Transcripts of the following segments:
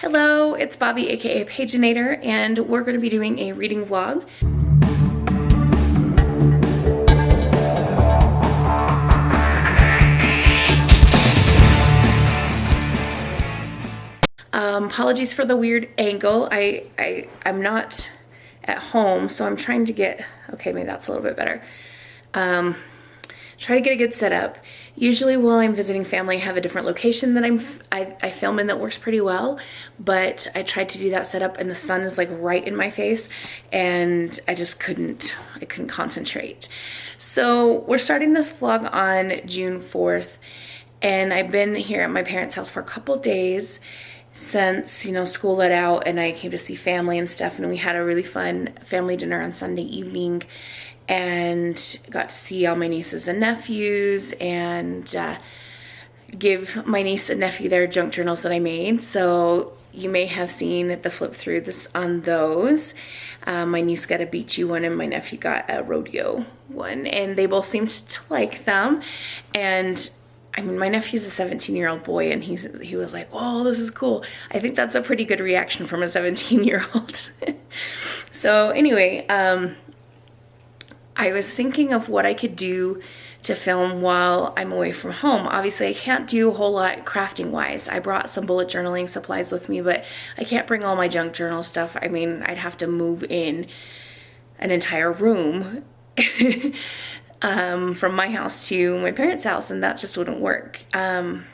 Hello, it's Bobi, aka Paginator, and we're going to be doing a reading vlog. Apologies for the weird angle. I'm not at home, so I'm trying to get, okay, maybe that's a little bit better. Try to get a good setup. Usually while I'm visiting family, I have a different location that I film in that works pretty well, but I tried to do that setup and the sun is like right in my face and I just couldn't concentrate. So we're starting this vlog on June 4th and I've been here at my parents' house for a couple days since, you know, school let out and I came to see family and stuff, and we had a really fun family dinner on Sunday evening and got to see all my nieces and nephews and give my niece and nephew their junk journals that I made. So you may have seen the flip through this on those. My niece got a beachy one and my nephew got a rodeo one, and they both seemed to like them. And I mean, my nephew's a 17-year-old boy and he was like, "Whoa, this is cool." I think that's a pretty good reaction from a 17-year-old. So anyway, I was thinking of what I could do to film while I'm away from home. Obviously, I can't do a whole lot crafting wise. I brought some bullet journaling supplies with me, but I can't bring all my junk journal stuff. I mean, I'd have to move in an entire room from my house to my parents' house, and that just wouldn't work. And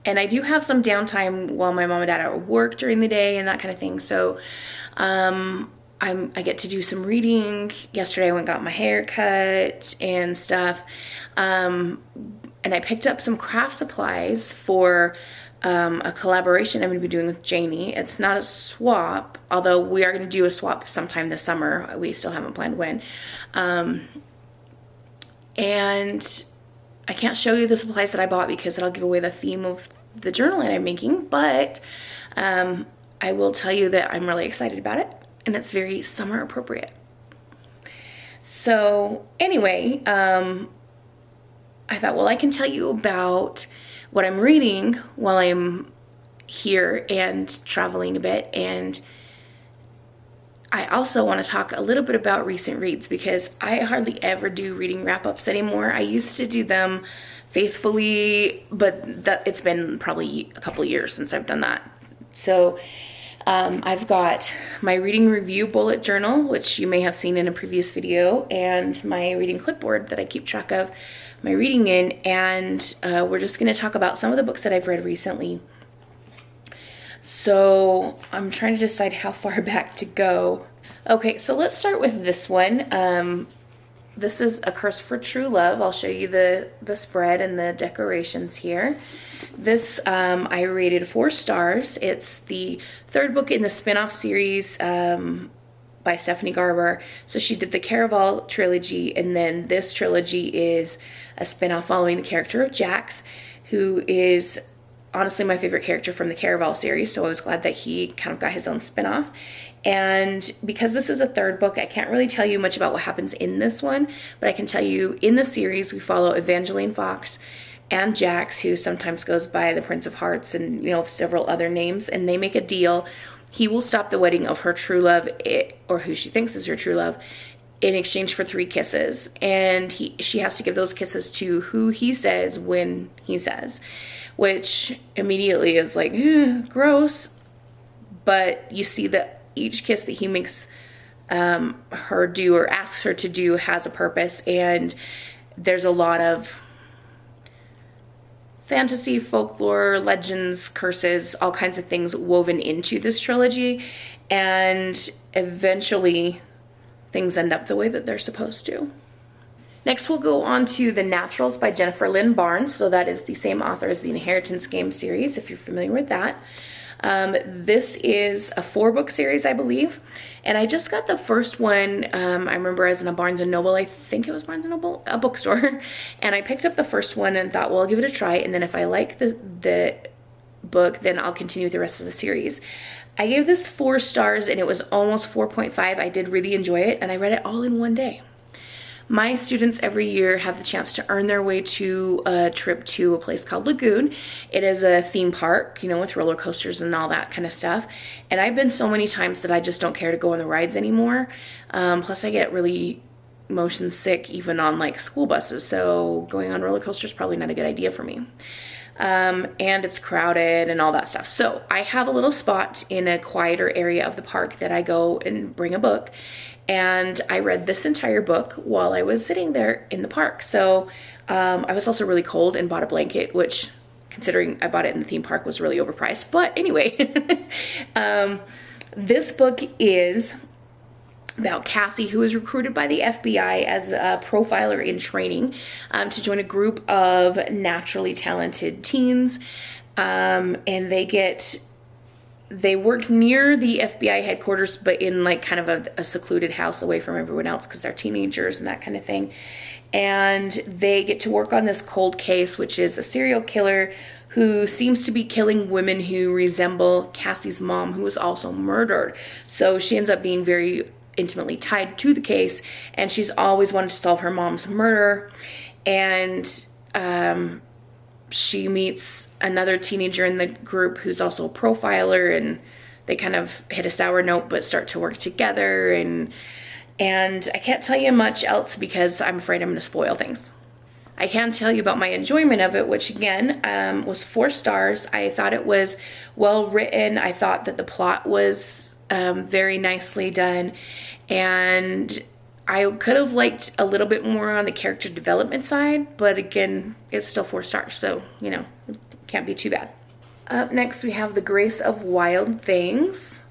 I do have some downtime while my mom and dad are at work during the day and that kind of thing. So I get to do some reading. Yesterday I went and got my hair cut and stuff. And I picked up some craft supplies for a collaboration I'm going to be doing with Janie. It's not a swap, although we are going to do a swap sometime this summer. We still haven't planned when. And I can't show you the supplies that I bought because it'll give away the theme of the journal that I'm making, but I will tell you that I'm really excited about it and it's very summer appropriate. So anyway, I thought, well, I can tell you about what I'm reading while I'm here and traveling a bit, and I also want to talk a little bit about recent reads because I hardly ever do reading wrap-ups anymore. I used to do them faithfully, but it's been probably a couple years since I've done that. So I've got my reading review bullet journal, which you may have seen in a previous video, and my reading clipboard that I keep track of my reading in, and we're just going to talk about some of the books that I've read recently. So I'm trying to decide how far back to go. Okay, so let's start with this one. This is A Curse for True Love. I'll show you the spread and the decorations here. This I rated 4 stars. It's the third book in the spin-off series by Stephanie Garber. So she did the Caraval trilogy, and then this trilogy is a spin-off following the character of Jax, who is honestly my favorite character from the Caraval series, so I was glad that he kind of got his own spin-off. And because this is a third book, I can't really tell you much about what happens in this one, but I can tell you in the series we follow Evangeline Fox and Jax, who sometimes goes by the Prince of Hearts and, you know, several other names, and they make a deal. He will stop the wedding of her true love, or who she thinks is her true love, in exchange for 3 kisses, and she has to give those kisses to who he says when he says, which immediately is like, gross. But you see that each kiss that he makes her do or asks her to do has a purpose, and there's a lot of fantasy, folklore, legends, curses, all kinds of things woven into this trilogy, and eventually things end up the way that they're supposed to. Next, we'll go on to The Naturals by Jennifer Lynn Barnes. So that is the same author as the Inheritance Game series, if you're familiar with that. This is a 4-book series, I believe. And I just got the first one, I remember as in a Barnes & Noble, I think it was Barnes & Noble, a bookstore. And I picked up the first one and thought, well, I'll give it a try. And then if I like the book, then I'll continue with the rest of the series. I gave this 4 stars and it was almost 4.5. I did really enjoy it and I read it all in one day, My students every year have the chance to earn their way to a trip to a place called Lagoon. It is a theme park, you know, with roller coasters and all that kind of stuff. And I've been so many times that I just don't care to go on the rides anymore. Plus I get really motion sick even on like school buses, so going on roller coasters is probably not a good idea for me. And it's crowded and all that stuff. So I have a little spot in a quieter area of the park that I go and bring a book, and I read this entire book while I was sitting there in the park. So I was also really cold and bought a blanket, which, considering I bought it in the theme park, was really overpriced. But anyway, this book is about Cassie, who was recruited by the FBI as a profiler in training to join a group of naturally talented teens. And they work near the FBI headquarters, but in like kind of a secluded house away from everyone else because they're teenagers and that kind of thing. And they get to work on this cold case, which is a serial killer who seems to be killing women who resemble Cassie's mom, who was also murdered. So she ends up being very intimately tied to the case, and she's always wanted to solve her mom's murder. And she meets another teenager in the group who's also a profiler, and they kind of hit a sour note but start to work together. And I can't tell you much else because I'm afraid I'm going to spoil things. I can tell you about my enjoyment of it, which again was 4 stars. I thought it was well written. I thought that the plot was very nicely done, and I could have liked a little bit more on the character development side, but again, it's still 4 stars, so you know, it can't be too bad. Up next we have The Grace of Wild Things.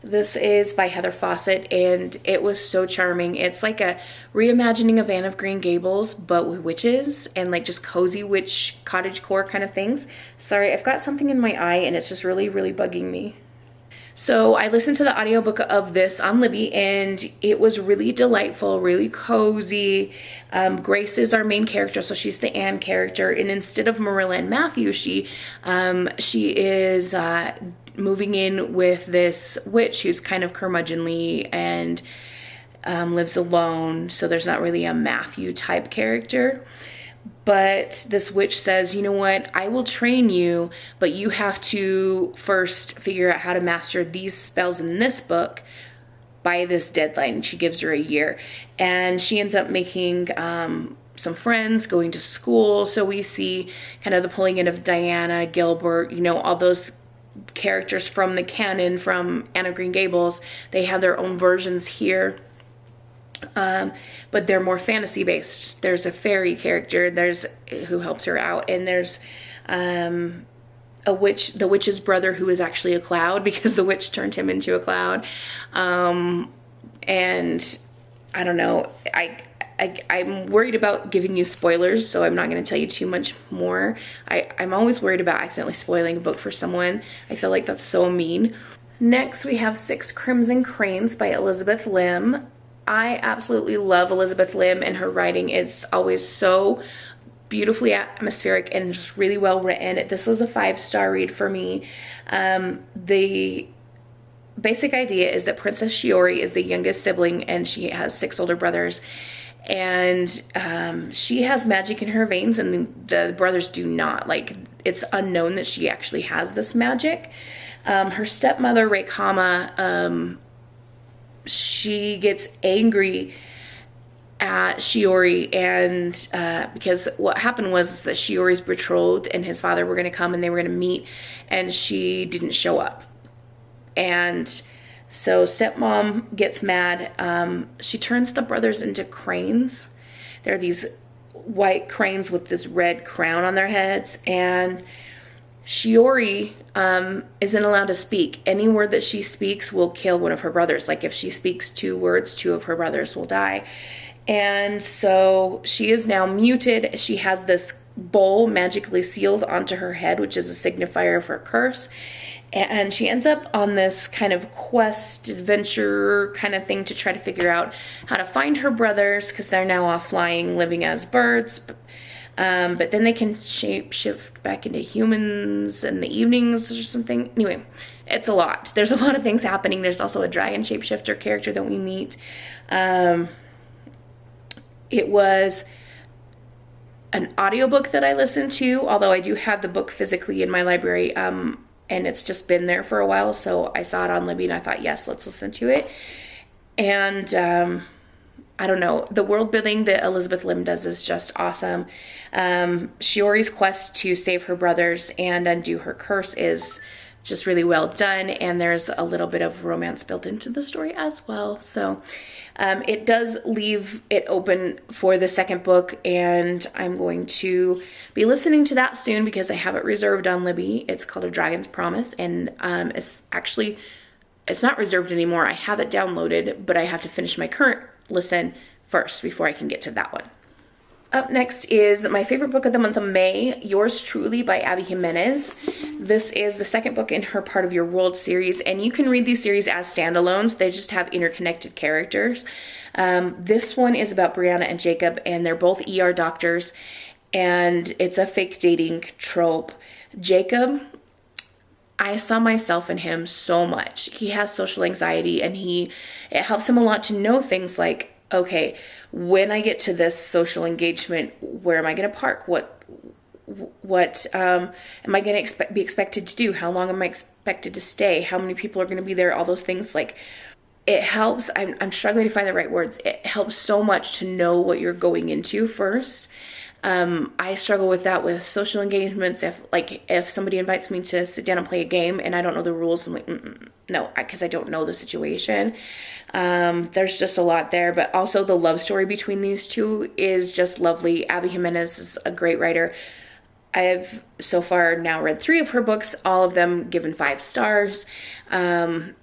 This is by Heather Fawcett, and it was so charming. It's like a reimagining of Anne of Green Gables, but with witches and like just cozy witch cottagecore kind of things. Sorry, I've got something in my eye and it's just really bugging me. So I listened to the audiobook of this on Libby, and it was really delightful, really cozy. Grace is our main character, so she's the Anne character, and instead of Marilla and Matthew, she is moving in with this witch who's kind of curmudgeonly and lives alone, so there's not really a Matthew type character. But this witch says, you know what, I will train you, but you have to first figure out how to master these spells in this book by this deadline. She gives her a year. And she ends up making some friends, going to school. So we see kind of the pulling in of Diana, Gilbert, you know, all those characters from the canon from Anne of Green Gables. They have their own versions here. But they're more fantasy based. There's a fairy character, who helps her out, and there's a witch, the witch's brother, who is actually a cloud because the witch turned him into a cloud. And I don't know, I'm worried about giving you spoilers, so I'm not going to tell you too much more. I'm always worried about accidentally spoiling a book for someone. I feel like that's so mean. Next we have 6 Crimson Cranes by Elizabeth Lim. I absolutely love Elizabeth Lim, and her writing is always so beautifully atmospheric and just really well written. This was a 5-star read for me. The basic idea is that Princess Shiori is the youngest sibling, and she has 6 older brothers. And she has magic in her veins, and the brothers do not. Like, it's unknown that she actually has this magic. Her stepmother, Reikama, she gets angry at Shiori, and because what happened was that Shiori's betrothed and his father were going to come and they were going to meet, and she didn't show up. And so stepmom gets mad. She turns the brothers into cranes. They're these white cranes with this red crown on their heads, and Shiori isn't allowed to speak. Any word that she speaks will kill one of her brothers. Like if she speaks 2 words, 2 of her brothers will die. And so she is now muted. She has this bowl magically sealed onto her head, which is a signifier of her curse. And she ends up on this kind of quest, adventure kind of thing to try to figure out how to find her brothers, because they're now off flying, living as birds. But then they can shift back into humans in the evenings or something. Anyway, it's a lot. There's a lot of things happening. There's also a dragon shapeshifter character that we meet. It was an audiobook that I listened to, although I do have the book physically in my library, and it's just been there for a while, so I saw it on Libby and I thought, yes, let's listen to it. And I don't know, the world building that Elizabeth Lim does is just awesome. Shiori's quest to save her brothers and undo her curse is just really well done, and there's a little bit of romance built into the story as well. So it does leave it open for the second book, and I'm going to be listening to that soon because I have it reserved on Libby. It's called A Dragon's Promise, and it's not reserved anymore. I have it downloaded, but I have to finish my current listen first before I can get to that one. Up next is my favorite book of the month of May, Yours Truly by Abby Jimenez. This is the second book in her Part of Your World series, and you can read these series as standalones. They just have interconnected characters. This one is about Brianna and Jacob, and they're both ER doctors, and it's a fake dating trope. Jacob, I saw myself in him so much. He has social anxiety, and it helps him a lot to know things like, okay, when I get to this social engagement, where am I going to park? What am I going to be expected to do? How long am I expected to stay? How many people are going to be there? All those things. Like, it helps. I'm struggling to find the right words. It helps so much to know what you're going into first. I struggle with that with social engagements. If somebody invites me to sit down and play a game and I don't know the rules, I'm like, no, because I don't know the situation. There's just a lot there, but also the love story between these two is just lovely. Abby Jimenez is a great writer. I've so far now read 3 of her books, all of them given 5 stars. The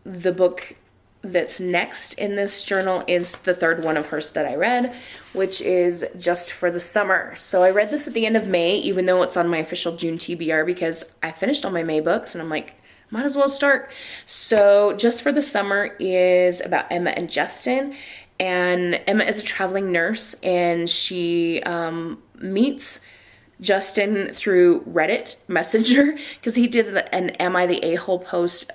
book that's next in this journal is the 3rd one of hers that I read, which is Just for the Summer. So I read this at the end of May, even though it's on my official June TBR, because I finished all my May books and I'm like, might as well start. So Just for the Summer is about Emma and Justin, and Emma is a traveling nurse, and she meets Justin through Reddit Messenger because he did an Am I the A-hole post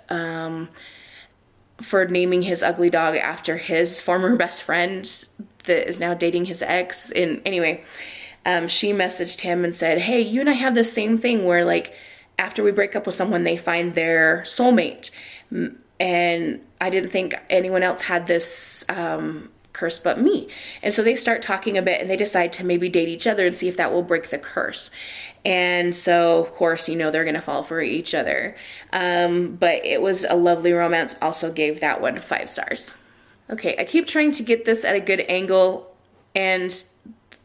for naming his ugly dog after his former best friend that is now dating his ex. And anyway, she messaged him and said, hey, you and I have the same thing where, like, after we break up with someone, they find their soulmate. And I didn't think anyone else had this curse but me. And so they start talking a bit, and they decide to maybe date each other and see if that will break the curse. And so, of course, they're going to fall for each other. But it was a lovely romance. Also gave that one 5 stars. Okay, I keep trying to get this at a good angle, and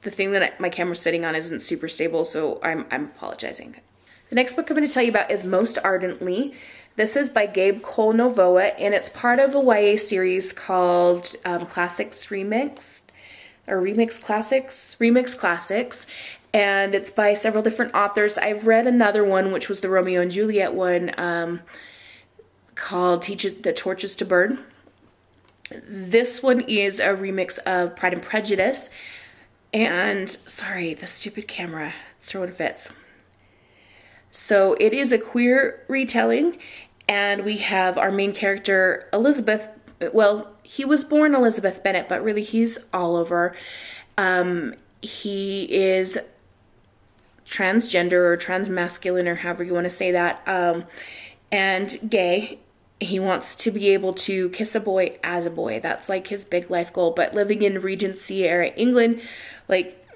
the thing that my camera's sitting on isn't super stable, so I'm apologizing. The next book I'm going to tell you about is Most Ardently. This is by Gabe Cole Novoa, and it's part of a YA series called Classics Remixed, or Remix Classics, and it's by several different authors. I've read another one, which was the Romeo and Juliet one, called Teach the Torches to Burn. This one is a remix of Pride and Prejudice, and, sorry, the stupid camera, it's throwing fits. So it is a queer retelling, and we have our main character, Elizabeth. Well, he was born Elizabeth Bennet, but really he's all over. He is transgender or transmasculine, or however you want to say that, and gay. He wants to be able to kiss a boy as a boy. That's like his big life goal. But living in Regency era England, like,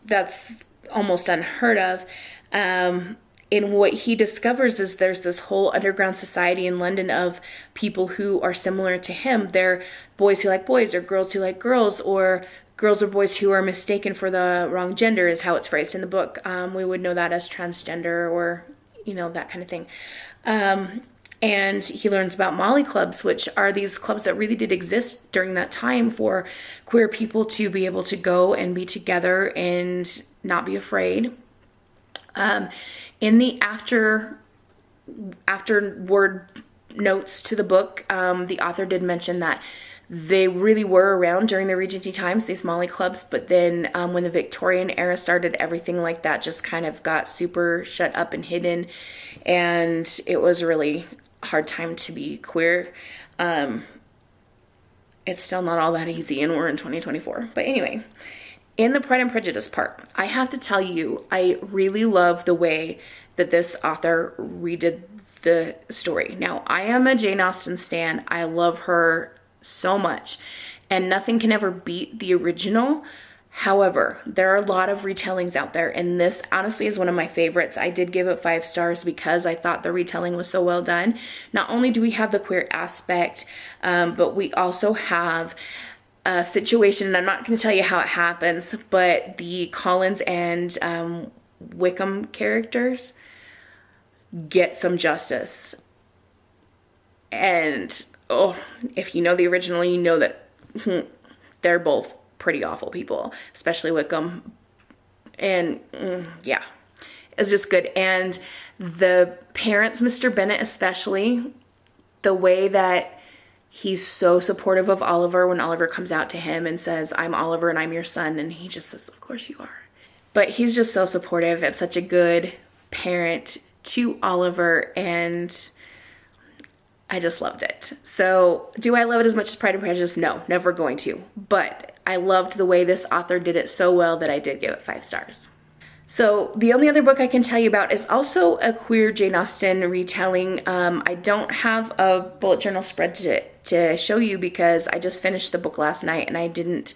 that's almost unheard of. And what he discovers is there's this whole underground society in London of people who are similar to him. They're boys who like boys, or girls who like girls, or girls or boys who are mistaken for the wrong gender, is how it's phrased in the book. We would know that as transgender, or, that kind of thing. And he learns about Molly clubs, which are these clubs that really did exist during that time for queer people to be able to go and be together and not be afraid. In the afterward notes to the book, the author did mention that they really were around during the Regency times, these Molly clubs, but then when the Victorian era started, everything like that just kind of got super shut up and hidden, and it was a really hard time to be queer. it's still not all that easy, and we're in 2024. But anyway, in the Pride and Prejudice part, I have to tell you, I really love the way that this author redid the story. Now, I am a Jane Austen stan. I love her so much, and nothing can ever beat the original. However, there are a lot of retellings out there, and this honestly is one of my favorites. I did give it 5 stars because I thought the retelling was so well done. Not only do we have the queer aspect, but we also have a situation, and I'm not going to tell you how it happens, but the Collins and Wickham characters get some justice. And, oh, if you know the original, you know that they're both pretty awful people, especially Wickham. And yeah, it's just good. And the parents, Mr. Bennet especially, the way that he's so supportive of Oliver when Oliver comes out to him and says, I'm Oliver and I'm your son. And he just says, of course you are. But he's just so supportive and such a good parent to Oliver, and I just loved it. So do I love it as much as Pride and Prejudice? No, never going to. But I loved the way this author did it so well that I did give it 5 stars. So the only other book I can tell you about is also a queer Jane Austen retelling. I don't have a bullet journal spread to show you because I just finished the book last night and I didn't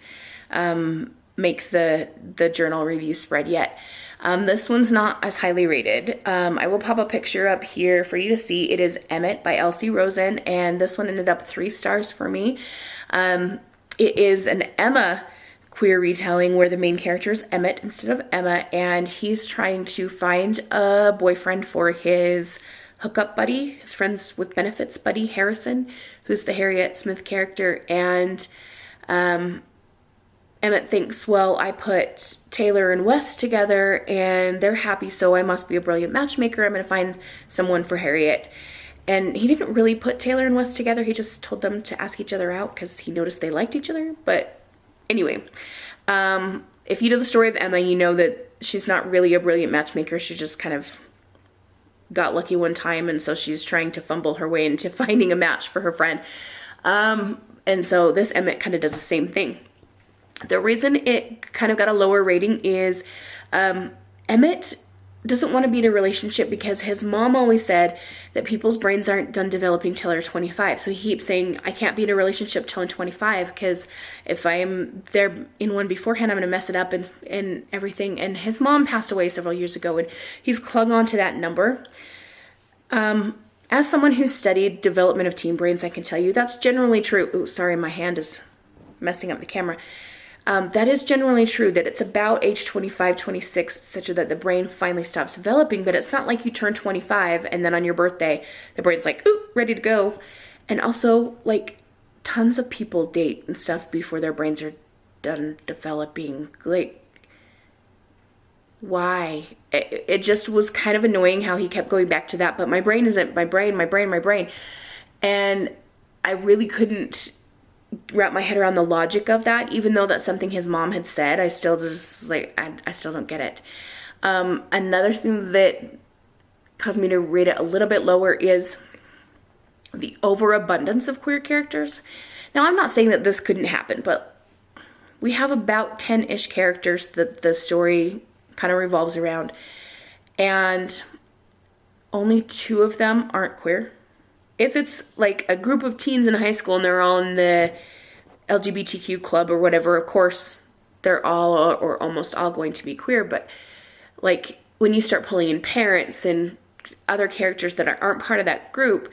make the journal review spread yet. This one's not as highly rated. I will pop a picture up here for you to see. It is Emmett by Elsie Rosen, and this one ended up 3 stars for me. It is an Emma queer retelling where the main character is Emmett instead of Emma, and he's trying to find a boyfriend for his hookup buddy, his friends with benefits buddy, Harrison, who's the Harriet Smith character, and Emmett thinks, well, I put Taylor and Wes together and they're happy, so I must be a brilliant matchmaker. I'm going to find someone for Harriet. And he didn't really put Taylor and Wes together. He just told them to ask each other out because he noticed they liked each other. But anyway, if you know the story of Emma, you know that she's not really a brilliant matchmaker. She just kind of got lucky one time, and so she's trying to fumble her way into finding a match for her friend. And so this Emmett kind of does the same thing. The reason it kind of got a lower rating is Emmett doesn't want to be in a relationship because his mom always said that people's brains aren't done developing till they're 25. So he keeps saying, I can't be in a relationship till I'm 25 because if I'm there in one beforehand, I'm going to mess it up and everything. And his mom passed away several years ago, and he's clung on to that number. As someone who studied development of teen brains, I can tell you that's generally true. Oh, sorry, my hand is messing up the camera. That is generally true, that it's about age 25, 26, such that the brain finally stops developing, but it's not like you turn 25 and then on your birthday, the brain's like, ooh, ready to go. And also, like, tons of people date and stuff before their brains are done developing. Like, why? It just was kind of annoying how he kept going back to that, but my brain isn't, my brain. And I really couldn't wrap my head around the logic of that, even though that's something his mom had said. I still just, like, I still don't get it. Another thing that caused me to rate it a little bit lower is the overabundance of queer characters. Now, I'm not saying that this couldn't happen, but we have about 10-ish characters that the story kind of revolves around, and only 2 of them aren't queer. If it's like a group of teens in high school and they're all in the LGBTQ club or whatever, of course, they're all or almost all going to be queer. But like when you start pulling in parents and other characters that aren't part of that group,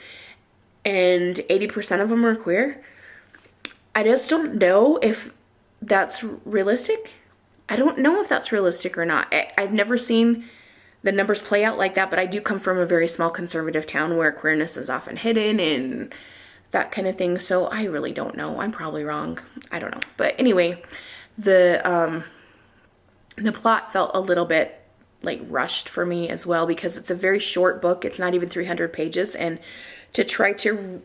and 80% of them are queer, I just don't know if that's realistic. I don't know if that's realistic or not. I've never seen the numbers play out like that, but I do come from a very small conservative town where queerness is often hidden and that kind of thing, so I really don't know. I'm probably wrong. I don't know. But anyway, the plot felt a little bit like rushed for me as well because it's a very short book. It's not even 300 pages, and to try to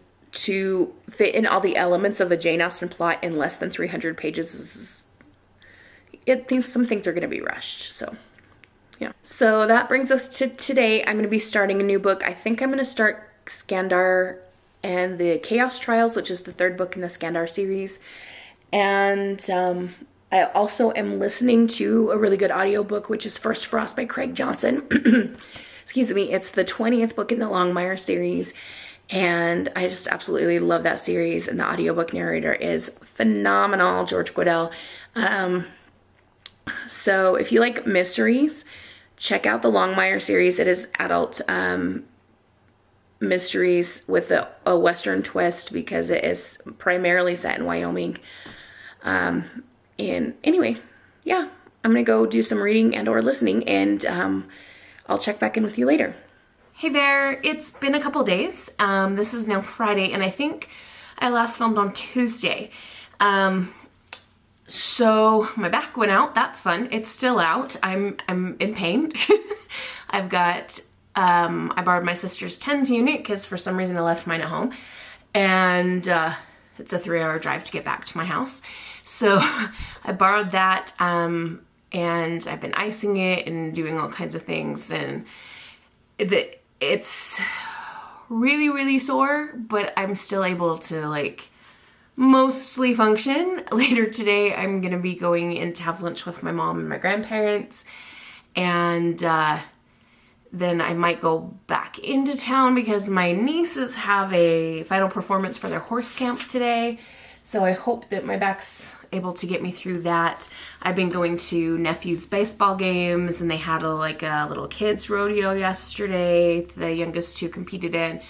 fit in all the elements of a Jane Austen plot in less than 300 pages some things are going to be rushed, so yeah. So that brings us to today. I'm going to be starting a new book. I think I'm going to start Skandar and the Chaos Trials, which is the third book in the Skandar series. And I also am listening to a really good audiobook, which is First Frost by Craig Johnson. Excuse me. It's the 20th book in the Longmire series. And I just absolutely love that series. And the audiobook narrator is phenomenal, George Guidall. So if you like mysteries, check out the Longmire series. It is adult mysteries with a Western twist because it is primarily set in Wyoming. And anyway, yeah, I'm going to go do some reading and or listening, and I'll check back in with you later. Hey there, it's been a couple days. This is now Friday, and I think I last filmed on Tuesday. So my back went out. That's fun. It's still out. I'm in pain. I've got, I borrowed my sister's TENS unit because for some reason I left mine at home, and it's a 3-hour drive to get back to my house. So I borrowed that, and I've been icing it and doing all kinds of things, and it's really, really sore, but I'm still able to like mostly function. Later today, I'm gonna be going in to have lunch with my mom and my grandparents, and then I might go back into town because my nieces have a final performance for their horse camp today. So I hope that my back's able to get me through that. I've been going to nephew's baseball games, and they had a little kids rodeo yesterday. The youngest two competed in.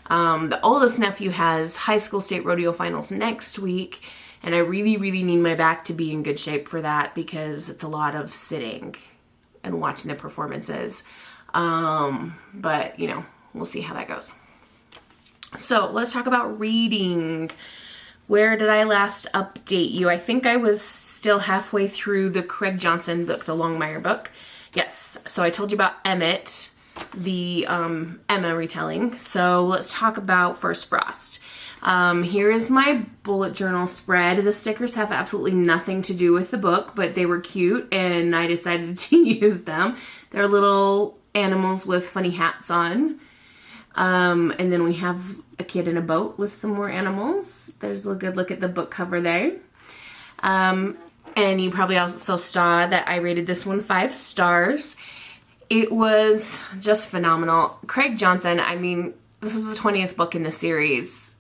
The oldest nephew has high school state rodeo finals next week, and I really, really need my back to be in good shape for that because it's a lot of sitting and watching the performances. But you know, we'll see how that goes. So let's talk about reading. Where did I last update you? I think I was still halfway through the Craig Johnson book, the Longmire book. Yes, so I told you about Emmett, the Emma retelling. So let's talk about First Frost. Here is my bullet journal spread. The stickers have absolutely nothing to do with the book, but they were cute and I decided to use them. They're little animals with funny hats on. And then we have a kid in a boat with some more animals. There's a good look at the book cover there. And you probably also saw that I rated this one 5 stars. It was just phenomenal. Craig Johnson, I mean, this is the 20th book in the series.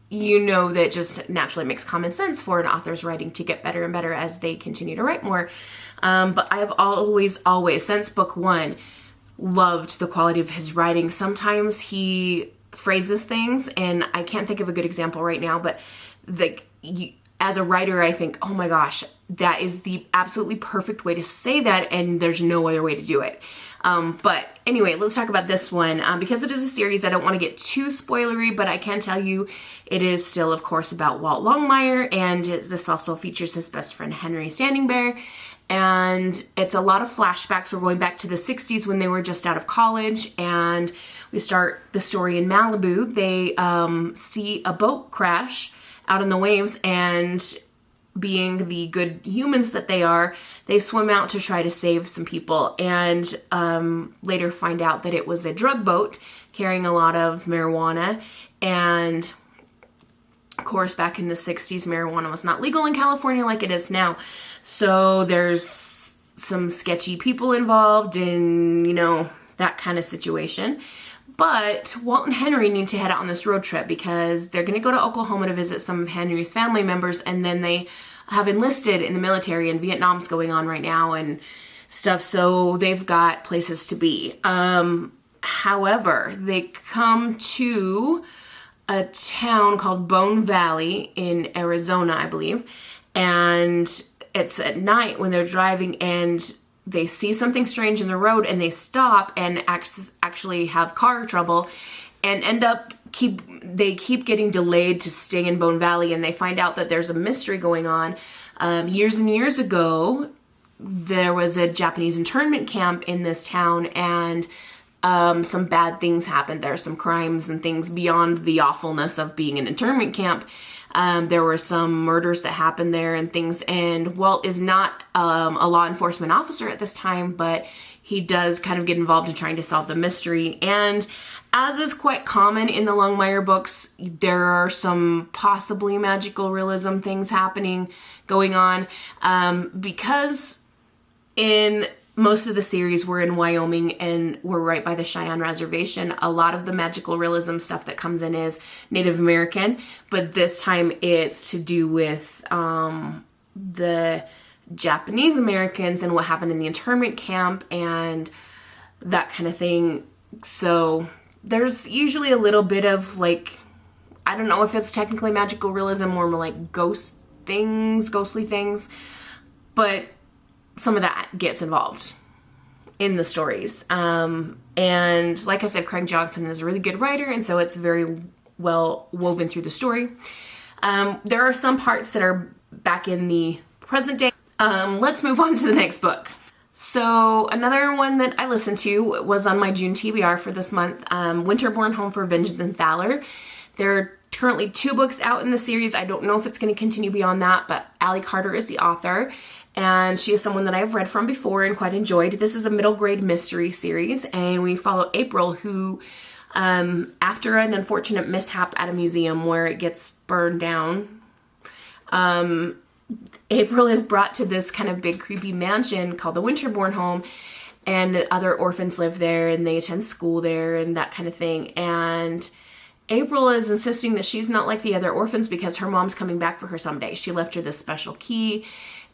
You know that just naturally makes common sense for an author's writing to get better and better as they continue to write more. But I've always, since book 1, loved the quality of his writing. Sometimes he phrases things, and I can't think of a good example right now, but as a writer, I think, oh my gosh, that is the absolutely perfect way to say that, and there's no other way to do it. But anyway, let's talk about this one. Because it is a series, I don't want to get too spoilery, but I can tell you it is still, of course, about Walt Longmire, and this also features his best friend, Henry Standing Bear. And it's a lot of flashbacks. We're going back to the 60s when they were just out of college, and we start the story in Malibu. They see a boat crash out in the waves, and being the good humans that they are, they swim out to try to save some people, and later find out that it was a drug boat carrying a lot of marijuana. And of course, back in the 60s, marijuana was not legal in California like it is now. So there's some sketchy people involved in, you know, that kind of situation. But Walt and Henry need to head out on this road trip because they're going to go to Oklahoma to visit some of Henry's family members, and then they have enlisted in the military, and Vietnam's going on right now and stuff, so they've got places to be. However, they come to a town called Bone Valley in Arizona, I believe, and it's at night when they're driving, and they see something strange in the road, and they stop and actually have car trouble, and end up keep getting delayed to stay in Bone Valley, and they find out that there's a mystery going on. Years and years ago, there was a Japanese internment camp in this town, and some bad things happened there, some crimes and things beyond the awfulness of being an internment camp. There were some murders that happened there and things, and Walt is not a law enforcement officer at this time, but he does kind of get involved in trying to solve the mystery. And as is quite common in the Longmire books, there are some possibly magical realism things going on, because in most of the series we're in Wyoming and we're right by the Cheyenne Reservation. A lot of the magical realism stuff that comes in is Native American, but this time it's to do with the Japanese Americans and what happened in the internment camp and that kind of thing. So there's usually a little bit of like, I don't know if it's technically magical realism or more like ghostly things, but some of that gets involved in the stories. And like I said, Craig Johnson is a really good writer, and so it's very well woven through the story. There are some parts that are back in the present day. Let's move on to the next book. So another one that I listened to was on my June TBR for this month, Winterborn Home for Vengeance and Valor. There are currently 2 books out in the series. I don't know if it's going to continue beyond that, but Allie Carter is the author, and she is someone that I've read from before and quite enjoyed. This is a middle grade mystery series, and we follow April, who, after an unfortunate mishap at a museum where it gets burned down, April is brought to this kind of big creepy mansion called the Winterborn Home, and other orphans live there and they attend school there and that kind of thing. And April is insisting that she's not like the other orphans because her mom's coming back for her someday. She left her this special key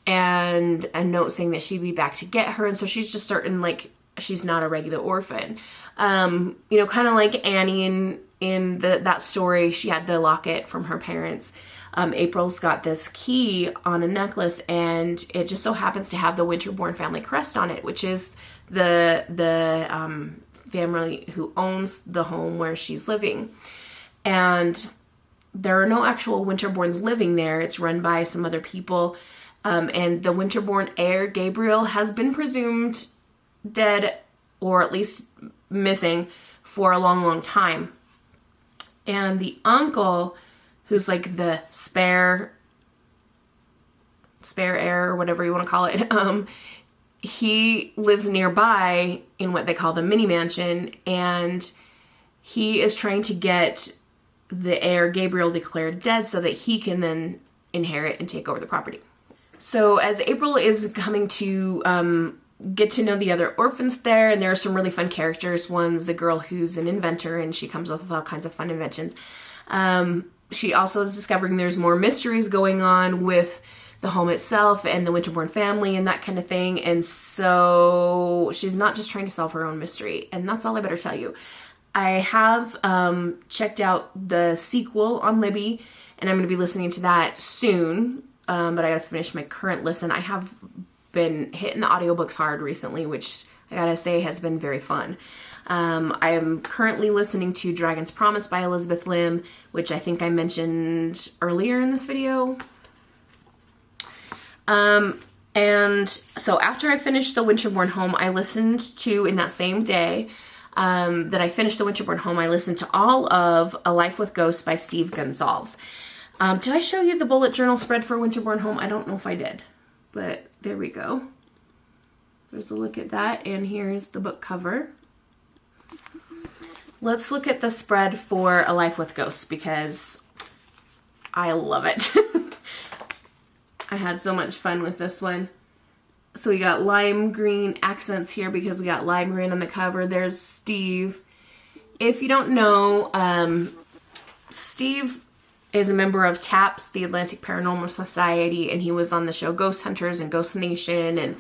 and a note saying that she'd be back to get her, and so she's just certain like she's not a regular orphan. You know, kind of like Annie in that story, she had the locket from her parents. April's got this key on a necklace, and it just so happens to have the Winterborn family crest on it, which is the family who owns the home where she's living. And there are no actual Winterborns living there. It's run by some other people. And the Winterborn heir, Gabriel, has been presumed dead or at least missing for a long, long time. And the uncle, who's like the spare heir or whatever you want to call it, he lives nearby in what they call the mini mansion, and he is trying to get the heir Gabriel declared dead so that he can then inherit and take over the property. So as April is coming to get to know the other orphans there, and there are some really fun characters. One's a girl who's an inventor, and she comes up with all kinds of fun inventions. She also is discovering there's more mysteries going on with the home itself and the Winterborn family and that kind of thing. And so she's not just trying to solve her own mystery. And that's all I better tell you. I have checked out the sequel on Libby, and I'm going to be listening to that soon. But I got to finish my current listen. I have been hitting the audiobooks hard recently, which I gotta say has been very fun. I am currently listening to Dragon's Promise by Elizabeth Lim, which I think I mentioned earlier in this video. And so after I finished the Winterborn Home, I listened to, in that same day that I finished the Winterborn Home, I listened to all of A Life with Ghosts by Steve Gonsalves. Did I show you the bullet journal spread for Winterborn Home? I don't know if I did, but there we go. There's a look at that, and here's the book cover. Let's look at the spread for A Life with Ghosts because I love it. I had so much fun with this one. So we got lime green accents here because we got lime green on the cover. There's Steve. If you don't know, Steve is a member of TAPS, the Atlantic Paranormal Society, and he was on the show Ghost Hunters and Ghost Nation, and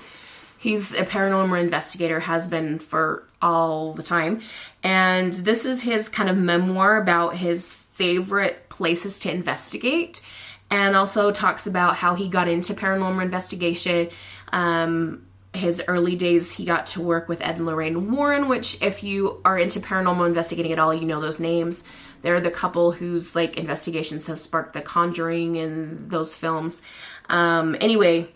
he's a paranormal investigator, has been for all the time. And this is his kind of memoir about his favorite places to investigate, and also talks about how he got into paranormal investigation. His early days, he got to work with Ed and Lorraine Warren, which if you are into paranormal investigating at all, you know those names. They're the couple whose investigations have sparked The Conjuring and those films. Anyway,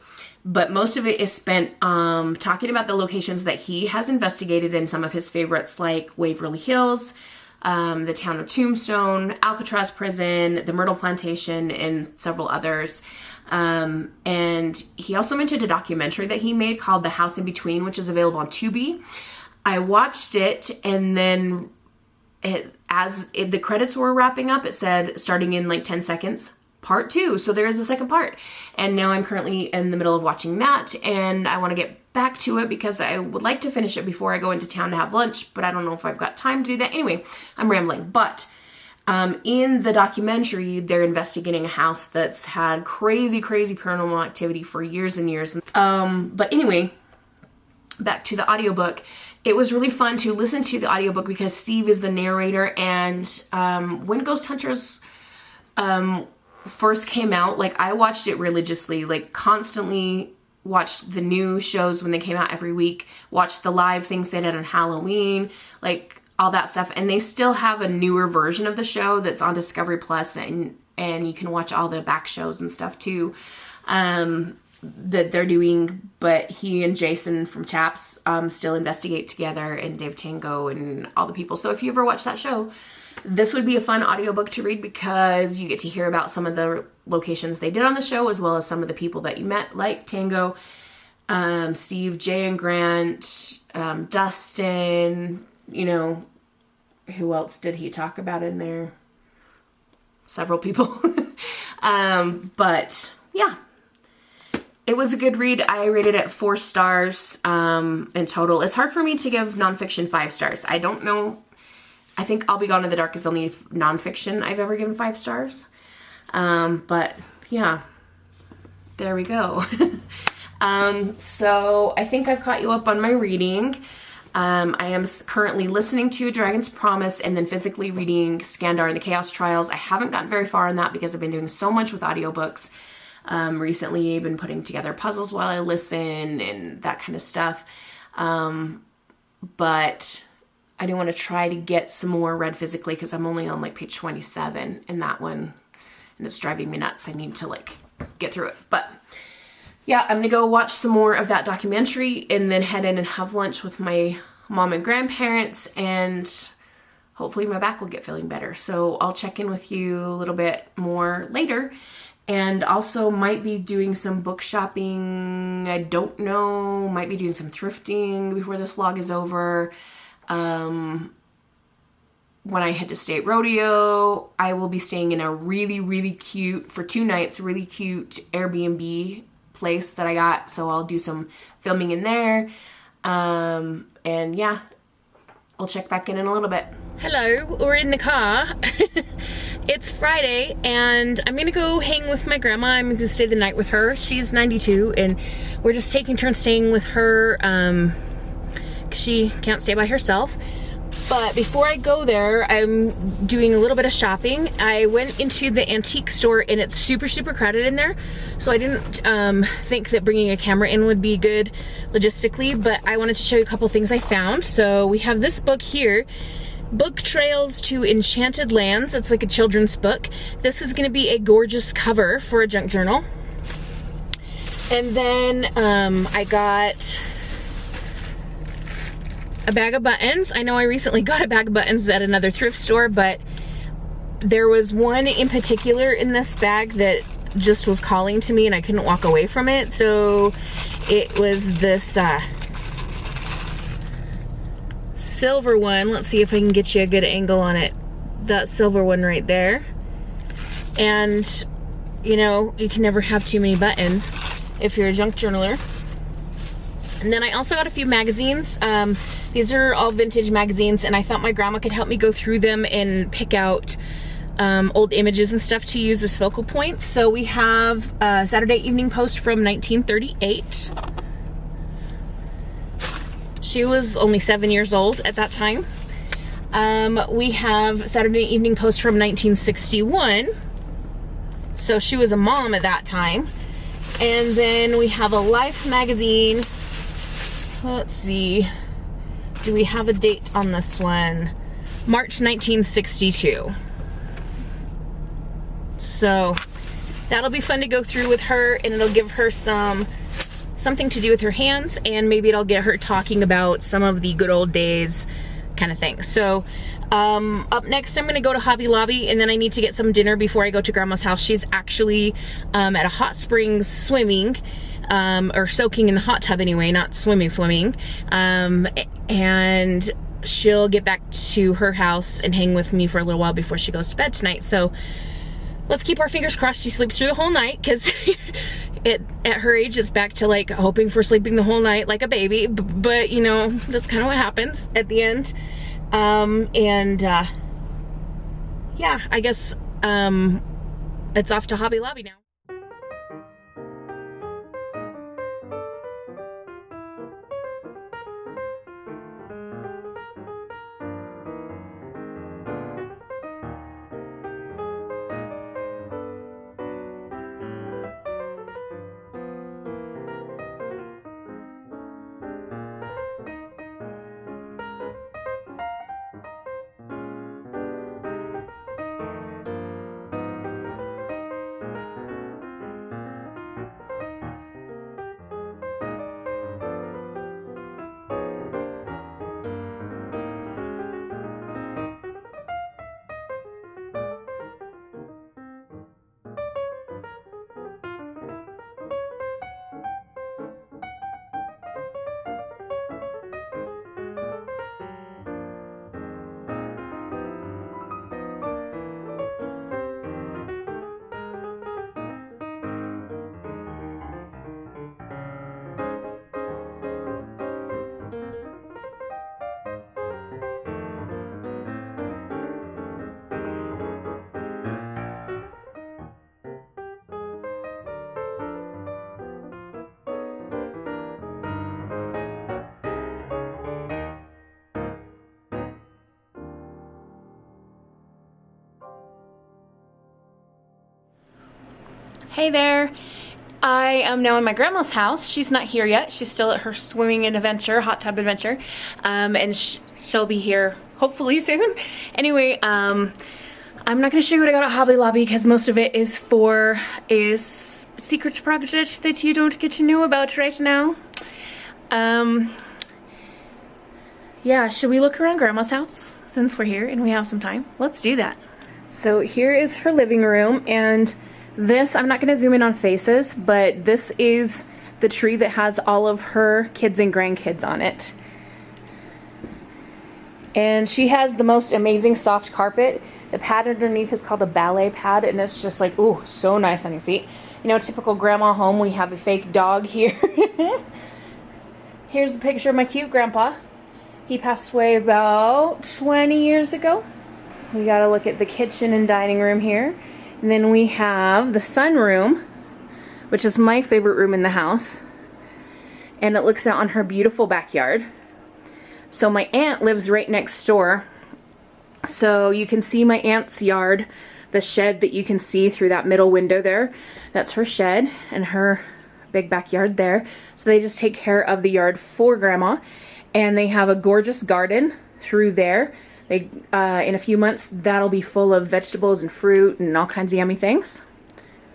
but most of it is spent talking about the locations that he has investigated and some of his favorites, like Waverly Hills, the town of Tombstone, Alcatraz Prison, the Myrtle Plantation, and several others. And he also mentioned a documentary that he made called The House in Between, which is available on Tubi. I watched it, and then the credits were wrapping up, it said, starting in like 10 seconds, part 2. So there is a second part. And now I'm currently in the middle of watching that, and I want to get back to it because I would like to finish it before I go into town to have lunch, but I don't know if I've got time to do that. Anyway, I'm rambling. But in the documentary, they're investigating a house that's had crazy, crazy paranormal activity for years and years. But anyway, back to the audiobook. It was really fun to listen to the audiobook because Steve is the narrator, and when Ghost Hunters first came out, like, I watched it religiously, like constantly watched the new shows when they came out every week, watched the live things they did on Halloween, like all that stuff. And they still have a newer version of the show that's on Discovery Plus, and you can watch all the back shows and stuff too that they're doing. But he and Jason from Taps still investigate together, and Dave Tango and all the people. So if you ever watch that show, this would be a fun audiobook to read because you get to hear about some of the locations they did on the show, as well as some of the people that you met, like Tango, Steve, Jay and Grant, Dustin, you know, who else did he talk about in there? Several people. But yeah, it was a good read. I rated it 4 stars in total. It's hard for me to give nonfiction 5 stars. I don't know. I think I'll Be Gone in the Dark is the only nonfiction I've ever given 5 stars. But yeah, there we go. So I think I've caught you up on my reading. I am currently listening to A Dragon's Promise and then physically reading Skandar and the Chaos Trials. I haven't gotten very far on that because I've been doing so much with audiobooks. Recently I've been putting together puzzles while I listen and that kind of stuff. But I do want to try to get some more read physically because I'm only on like page 27 in that one, and it's driving me nuts. I need to like get through it. But yeah, I'm gonna go watch some more of that documentary and then head in and have lunch with my mom and grandparents, and hopefully my back will get feeling better. So I'll check in with you a little bit more later, and also might be doing some book shopping. I don't know, might be doing some thrifting before this vlog is over. When I head to stay at Rodeo, I will be staying in a really, really cute, for 2 nights, really cute Airbnb place that I got. So I'll do some filming in there. And yeah, I'll check back in a little bit. Hello, we're in the car. It's Friday and I'm gonna go hang with my grandma. I'm gonna stay the night with her. She's 92 and we're just taking turns staying with her. She can't stay by herself. But before I go there, I'm doing a little bit of shopping. I went into the antique store and it's super, super crowded in there. So I didn't think that bringing a camera in would be good logistically, but I wanted to show you a couple things I found. So we have this book here, Book Trails to Enchanted Lands. It's like a children's book. This is gonna be a gorgeous cover for a junk journal. And then I got a bag of buttons. I know I recently got a bag of buttons at another thrift store, but there was one in particular in this bag that just was calling to me and I couldn't walk away from it. So it was this silver one. Let's see if I can get you a good angle on it. That silver one right there. And you know, you can never have too many buttons if you're a junk journaler. And then I also got a few magazines. These are all vintage magazines, and I thought my grandma could help me go through them and pick out old images and stuff to use as focal points. So we have Saturday Evening Post from 1938. She was only 7 years old at that time. We have Saturday Evening Post from 1961. So she was a mom at that time. And then we have a Life magazine. Let's see. Do we have a date on this one? March 1962. So that'll be fun to go through with her, and it'll give her some something to do with her hands, and maybe it'll get her talking about some of the good old days kind of thing. So up next I'm gonna go to Hobby Lobby, and then I need to get some dinner before I go to Grandma's house. She's actually at a hot springs swimming, or soaking in the hot tub anyway, not swimming, and she'll get back to her house and hang with me for a little while before she goes to bed tonight. So let's keep our fingers crossed she sleeps through the whole night, because at her age it's back to like hoping for sleeping the whole night like a baby, but you know, that's kind of what happens at the end. Yeah, I guess it's off to Hobby Lobby now. Hey there, I am now in my grandma's house. She's not here yet. She's still at her swimming and adventure, hot tub adventure, and she'll be here hopefully soon. Anyway, I'm not going to show you what I got at Hobby Lobby, because most of it is for a secret project that you don't get to know about right now. Yeah, should we look around Grandma's house since we're here and we have some time? Let's do that. So here is her living room, and this, I'm not going to zoom in on faces, but this is the tree that has all of her kids and grandkids on it. And she has the most amazing soft carpet. The pad underneath is called a ballet pad, and it's just like, ooh, so nice on your feet. You know, typical grandma home, we have a fake dog here. Here's a picture of my cute grandpa. He passed away about 20 years ago. We got to look at the kitchen and dining room here. And then we have the sunroom, which is my favorite room in the house. And it looks out on her beautiful backyard. So my aunt lives right next door. So you can see my aunt's yard, the shed that you can see through that middle window there. That's her shed and her big backyard there. So they just take care of the yard for Grandma. And they have a gorgeous garden through there. They, in a few months, that'll be full of vegetables and fruit and all kinds of yummy things.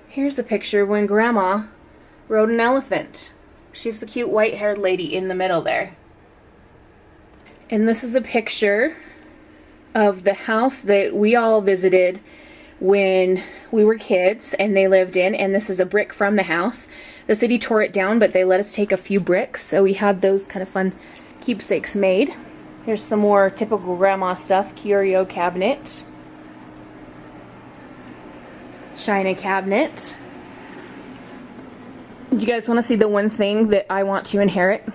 Here's a picture of when Grandma rode an elephant. She's the cute white-haired lady in the middle there. And this is a picture of the house that we all visited when we were kids and they lived in, and this is a brick from the house. The city tore it down, but they let us take a few bricks, so we had those kind of fun keepsakes made. Here's some more typical grandma stuff. Curio cabinet. China cabinet. Do you guys want to see the one thing that I want to inherit?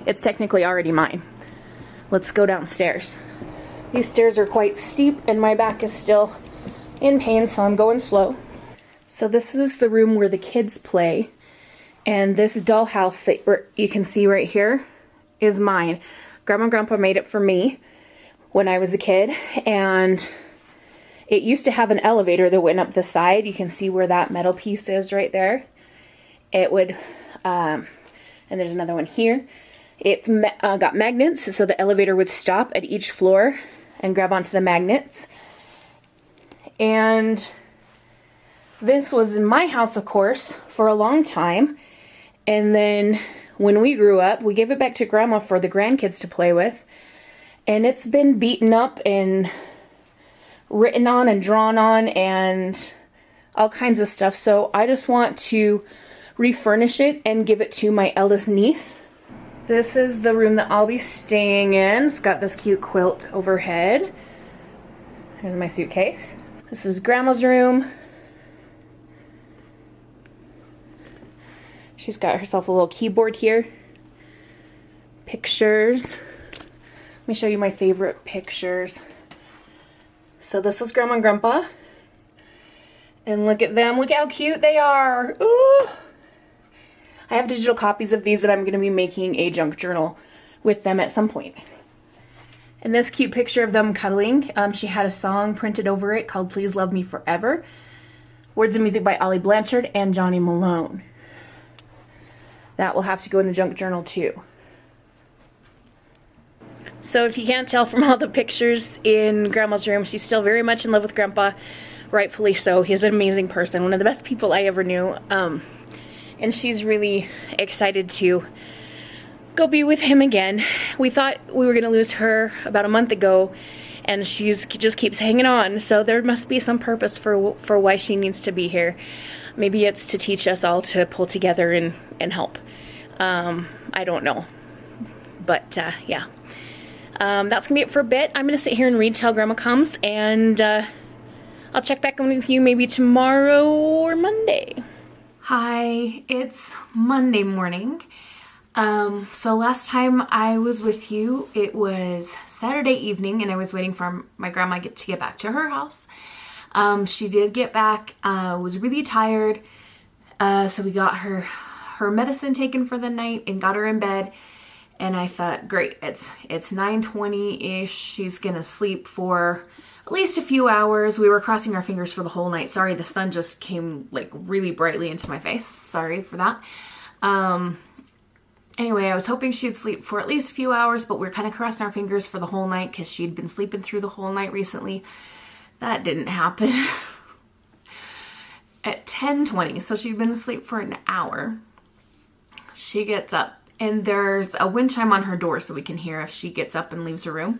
It's technically already mine. Let's go downstairs. These stairs are quite steep and my back is still in pain, so I'm going slow. So this is the room where the kids play. And this dollhouse that you can see right here is mine. Grandma and Grandpa made it for me when I was a kid, and it used to have an elevator that went up the side. You can see where that metal piece is right there. It would, and there's another one here. It's got magnets, so the elevator would stop at each floor and grab onto the magnets. And this was in my house, of course, for a long time. And then when we grew up, we gave it back to Grandma for the grandkids to play with. And it's been beaten up and written on and drawn on and all kinds of stuff. So I just want to refurnish it and give it to my eldest niece. This is the room that I'll be staying in. It's got this cute quilt overhead. Here's my suitcase. This is Grandma's room. She's got herself a little keyboard here. Pictures. Let me show you my favorite pictures. So this is Grandma and Grandpa. And look at them. Look how cute they are. Ooh. I have digital copies of these that I'm going to be making a junk journal with them at some point. And this cute picture of them cuddling. She had a song printed over it called Please Love Me Forever. Words and music by Ollie Blanchard and Johnny Malone. That will have to go in the junk journal too. So if you can't tell from all the pictures in Grandma's room, she's still very much in love with Grandpa. Rightfully so. He's an amazing person. One of the best people I ever knew. And she's really excited to go be with him again. We thought we were going to lose her about a month ago, and she's just keeps hanging on. So there must be some purpose for why she needs to be here. Maybe it's to teach us all to pull together and help. I don't know. But yeah. That's going to be it for a bit. I'm going to sit here and read till Grandma comes, and I'll check back in with you maybe tomorrow or Monday. Hi, it's Monday morning. So last time I was with you, it was Saturday evening, and I was waiting for my grandma to get back to her house. She did get back, was really tired, so we got her medicine taken for the night and got her in bed. And I thought, great, it's 9:20-ish. She's gonna sleep for at least a few hours. We were crossing our fingers for the whole night. Sorry, the sun just came like really brightly into my face. Sorry for that. Anyway, I was hoping she'd sleep for at least a few hours, but we were kind of crossing our fingers for the whole night because she'd been sleeping through the whole night recently. That didn't happen. At 10:20, so she'd been asleep for an hour. She gets up, and there's a wind chime on her door so we can hear if she gets up and leaves her room.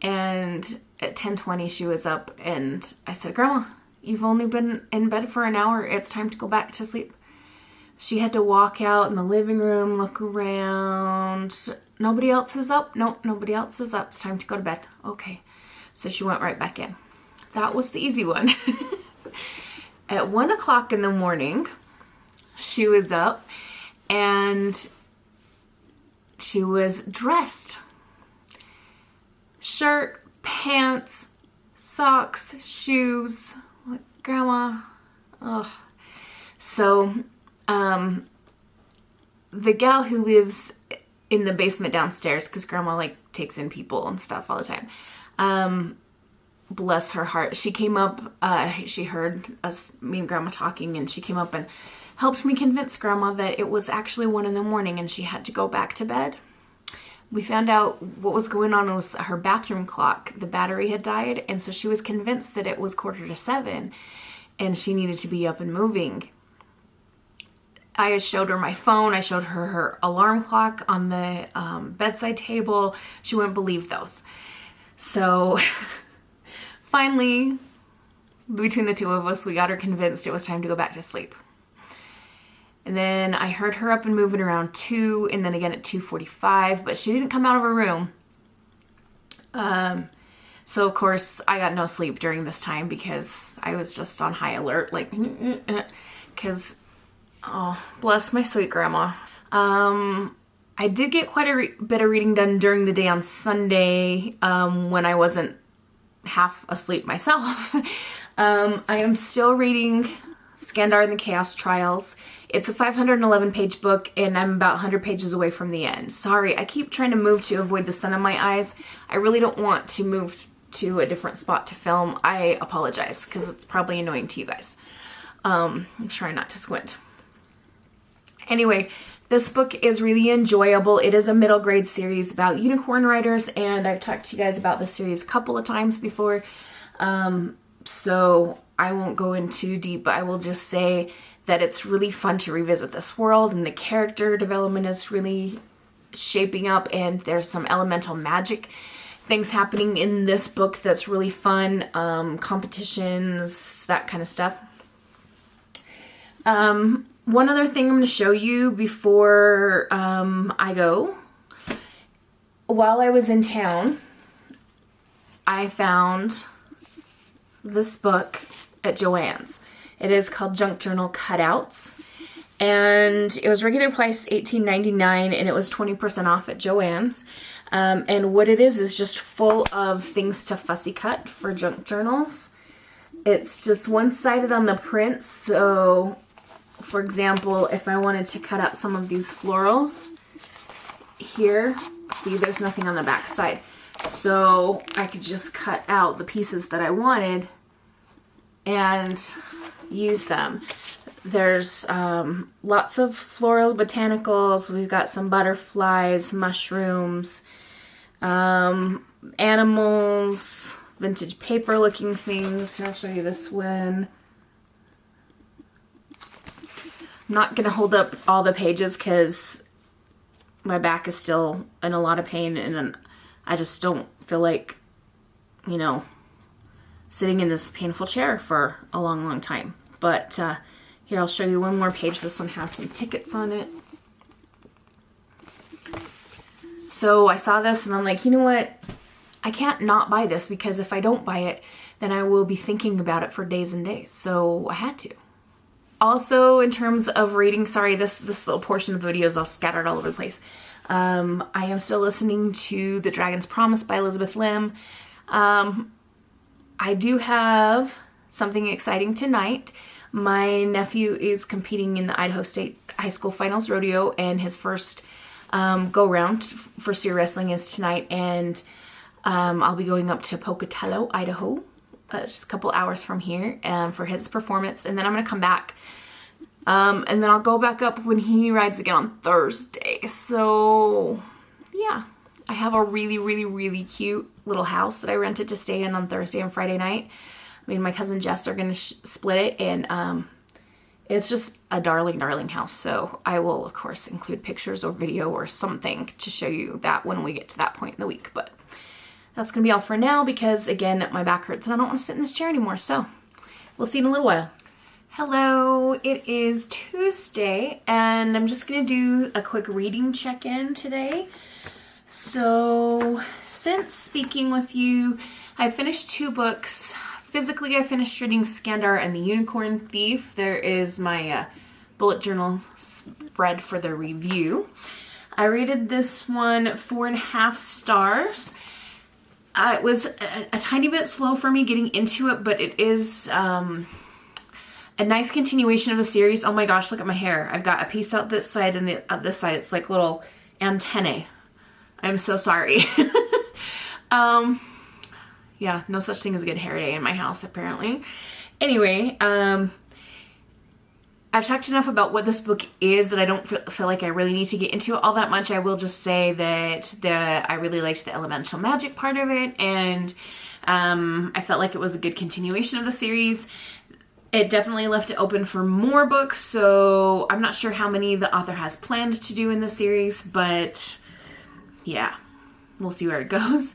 And at 10:20, she was up, and I said, Grandma, you've only been in bed for an hour. It's time to go back to sleep. She had to walk out in the living room, look around. Nobody else is up? Nope, nobody else is up. It's time to go to bed. Okay. So she went right back in. That was the easy one. At 1 o'clock in the morning, she was up, and she was dressed. Shirt, pants, socks, shoes. Like, Grandma. Oh. So, the gal who lives in the basement downstairs, because Grandma like takes in people and stuff all the time. Bless her heart. She came up, she heard us, me and Grandma talking, and she came up and helped me convince Grandma that it was actually 1 in the morning and she had to go back to bed. We found out what was going on was her bathroom clock. The battery had died, and so she was convinced that it was 6:45 and she needed to be up and moving. I showed her my phone. I showed her her alarm clock on the bedside table. She wouldn't believe those. So finally, between the two of us, we got her convinced it was time to go back to sleep. And then I heard her up and moving around 2, and then again at 2:45, but she didn't come out of her room. So of course I got no sleep during this time because I was just on high alert, like, because, oh, bless my sweet Grandma. I did get quite a bit of reading done during the day on Sunday, when I wasn't half asleep myself. I am still reading Skandar and the Chaos Trials. It's a 511-page book, and I'm about 100 pages away from the end. Sorry, I keep trying to move to avoid the sun in my eyes. I really don't want to move to a different spot to film. I apologize, because it's probably annoying to you guys. I'm trying not to squint. Anyway, this book is really enjoyable. It is a middle grade series about unicorn riders, and I've talked to you guys about this series a couple of times before. So I won't go in too deep, but I will just say that it's really fun to revisit this world, and the character development is really shaping up, and there's some elemental magic things happening in this book that's really fun. Competitions, that kind of stuff. One other thing I'm going to show you before I go. While I was in town, I found this book at Joann's. It is called Junk Journal Cutouts, and it was regular price $18.99, and it was 20% off at Joann's. And what it is just full of things to fussy cut for junk journals. It's just one-sided on the print, so for example, if I wanted to cut out some of these florals here, see, there's nothing on the back side. So I could just cut out the pieces that I wanted and use them. There's lots of floral botanicals. We've got some butterflies, mushrooms, animals, vintage paper looking things. Here, I'll show you this one. I'm not going to hold up all the pages because my back is still in a lot of pain, and I just don't feel like, you know, sitting in this painful chair for a long, long time. But here, I'll show you one more page. This one has some tickets on it. So I saw this and I'm like, you know what? I can't not buy this, because if I don't buy it, then I will be thinking about it for days and days. So I had to. Also, in terms of reading, sorry, this little portion of the video is all scattered all over the place. I am still listening to The Dragon's Promise by Elizabeth Lim. I do have something exciting tonight. My nephew is competing in the Idaho State High School Finals Rodeo, and his first go-round for steer wrestling is tonight, and I'll be going up to Pocatello, Idaho. It's just a couple hours from here for his performance, and then I'm going to come back. And then I'll go back up when he rides again on Thursday. So, yeah. I have a really, really, really cute little house that I rented to stay in on Thursday and Friday night. Me and my cousin Jess are going to split it, and it's just a darling, darling house. So I will, of course, include pictures or video or something to show you that when we get to that point in the week. But that's going to be all for now, because, again, my back hurts and I don't want to sit in this chair anymore. So we'll see you in a little while. Hello, it is Tuesday, and I'm just going to do a quick reading check-in today. So, since speaking with you, I finished 2 books. Physically, I finished reading Skandar and the Unicorn Thief. There is my bullet journal spread for the review. I rated this one 4.5 stars. It was a tiny bit slow for me getting into it, but it is a nice continuation of the series. Oh my gosh, look at my hair. I've got a piece out this side, and this side it's like little antennae. I'm so sorry. Yeah, no such thing as a good hair day in my house, apparently. Anyway, I've talked enough about what this book is that I don't feel like I really need to get into it all that much. I will just say that I really liked the elemental magic part of it, and I felt like it was a good continuation of the series. It definitely left it open for more books, so I'm not sure how many the author has planned to do in the series, but yeah, we'll see where it goes.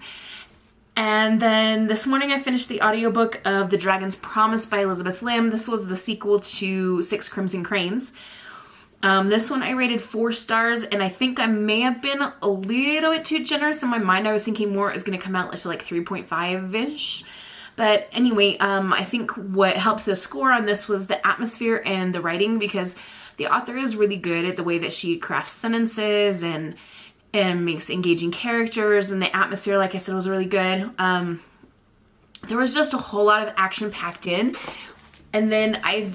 And then this morning I finished the audiobook of The Dragon's Promise by Elizabeth Lim. This was the sequel to Six Crimson Cranes. This one I rated 4 stars, and I think I may have been a little bit too generous. In my mind, I was thinking more it was going to come out to like 3.5-ish. But anyway, I think what helped the score on this was the atmosphere and the writing, because the author is really good at the way that she crafts sentences and makes engaging characters, and the atmosphere, like I said, was really good. There was just a whole lot of action packed in. And then I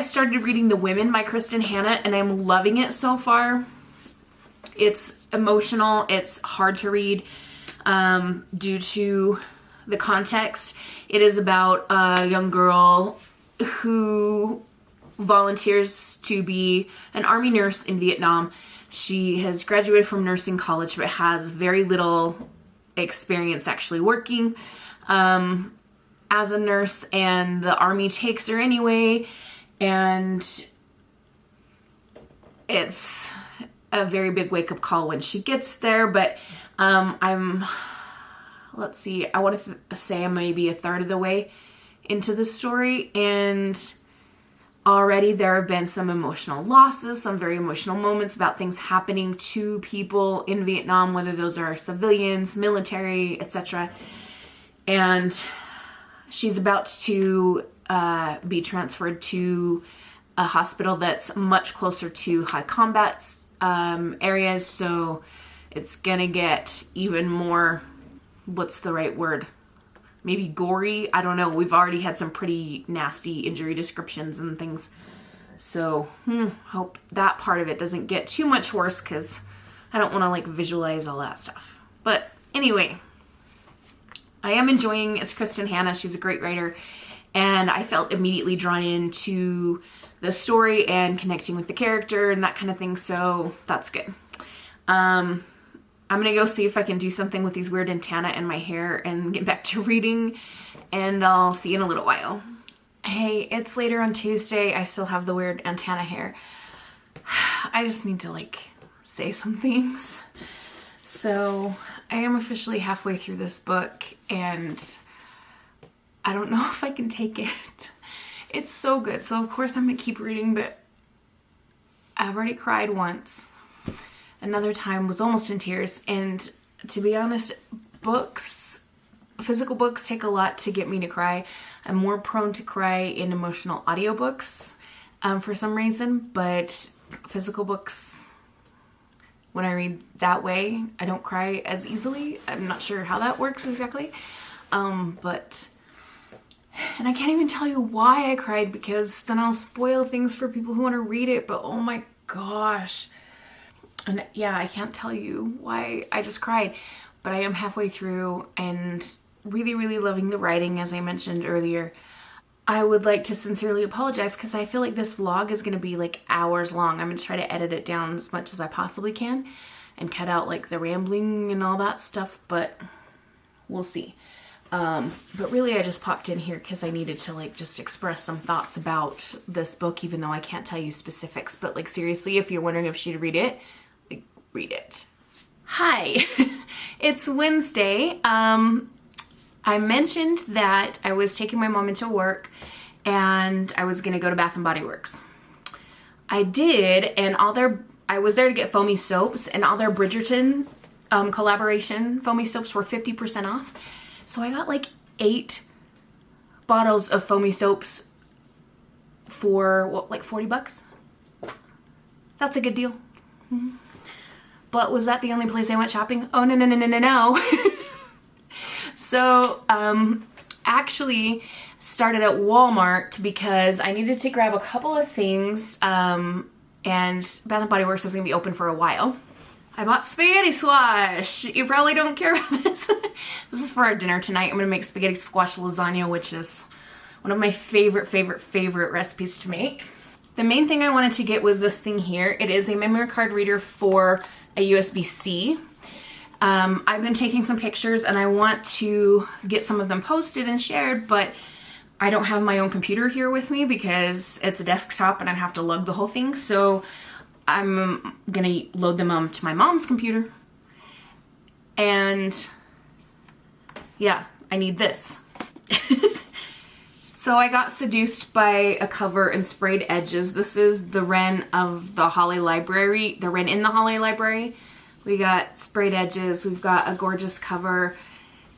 started reading The Women by Kristen Hannah, and I'm loving it so far. It's emotional. It's hard to read due to the context. It is about a young girl who volunteers to be an army nurse in Vietnam. She has graduated from nursing college, but has very little experience actually working as a nurse, and the army takes her anyway, And it's a very big wake-up call when she gets there, but let's see, I want to say I'm maybe a third of the way into the story, and already there have been some emotional losses, some very emotional moments about things happening to people in Vietnam, whether those are civilians, military, etc. And she's about to be transferred to a hospital that's much closer to high combat areas, so it's gonna get even more, what's the right word? Maybe gory? I don't know. We've already had some pretty nasty injury descriptions and things. So, hope that part of it doesn't get too much worse, because I don't want to like visualize all that stuff. But anyway, I am enjoying, it's Kristen Hanna. She's a great writer. And I felt immediately drawn into the story and connecting with the character and that kind of thing. So that's good. I'm going to go see if I can do something with these weird antennae in my hair and get back to reading, and I'll see you in a little while. Hey, it's later on Tuesday. I still have the weird antenna hair. I just need to like say some things. So I am officially halfway through this book, and I don't know if I can take it. It's so good. So of course I'm going to keep reading, but I've already cried once. Another time was almost in tears, and to be honest, physical books take a lot to get me to cry. I'm more prone to cry in emotional audiobooks for some reason, but physical books, when I read that way, I don't cry as easily. I'm not sure how that works exactly, and I can't even tell you why I cried, because then I'll spoil things for people who want to read it, but oh my gosh. And yeah, I can't tell you why I just cried, but I am halfway through and really, really loving the writing, as I mentioned earlier. I would like to sincerely apologize, because I feel like this vlog is going to be like hours long. I'm going to try to edit it down as much as I possibly can and cut out like the rambling and all that stuff, but we'll see. But really I just popped in here because I needed to like just express some thoughts about this book, even though I can't tell you specifics. But like seriously, if you're wondering if she'd read it, like, read it. Hi, it's Wednesday. I mentioned that I was taking my mom into work and I was gonna go to Bath and Body Works. I did, and I was there to get foamy soaps, and all their Bridgerton collaboration foamy soaps were 50% off. So I got like 8 bottles of foamy soaps for what, like 40 bucks? That's a good deal. Mm-hmm. But was that the only place I went shopping? Oh, no. So, actually started at Walmart because I needed to grab a couple of things, and Bath & Body Works was going to be open for a while. I bought spaghetti squash. You probably don't care about this. This is for our dinner tonight. I'm going to make spaghetti squash lasagna, which is one of my favorite recipes to make. The main thing I wanted to get was this thing here. It is a memory card reader for a USB-C. I've been taking some pictures and I want to get some of them posted and shared, but I don't have my own computer here with me because it's a desktop and I'd have to lug the whole thing. So I'm gonna load them to my mom's computer, and yeah, I need this. So I got seduced by a cover and sprayed edges. This is the Wren of the Holly Library, the Wren in the Holly Library. We got sprayed edges, we've got a gorgeous cover.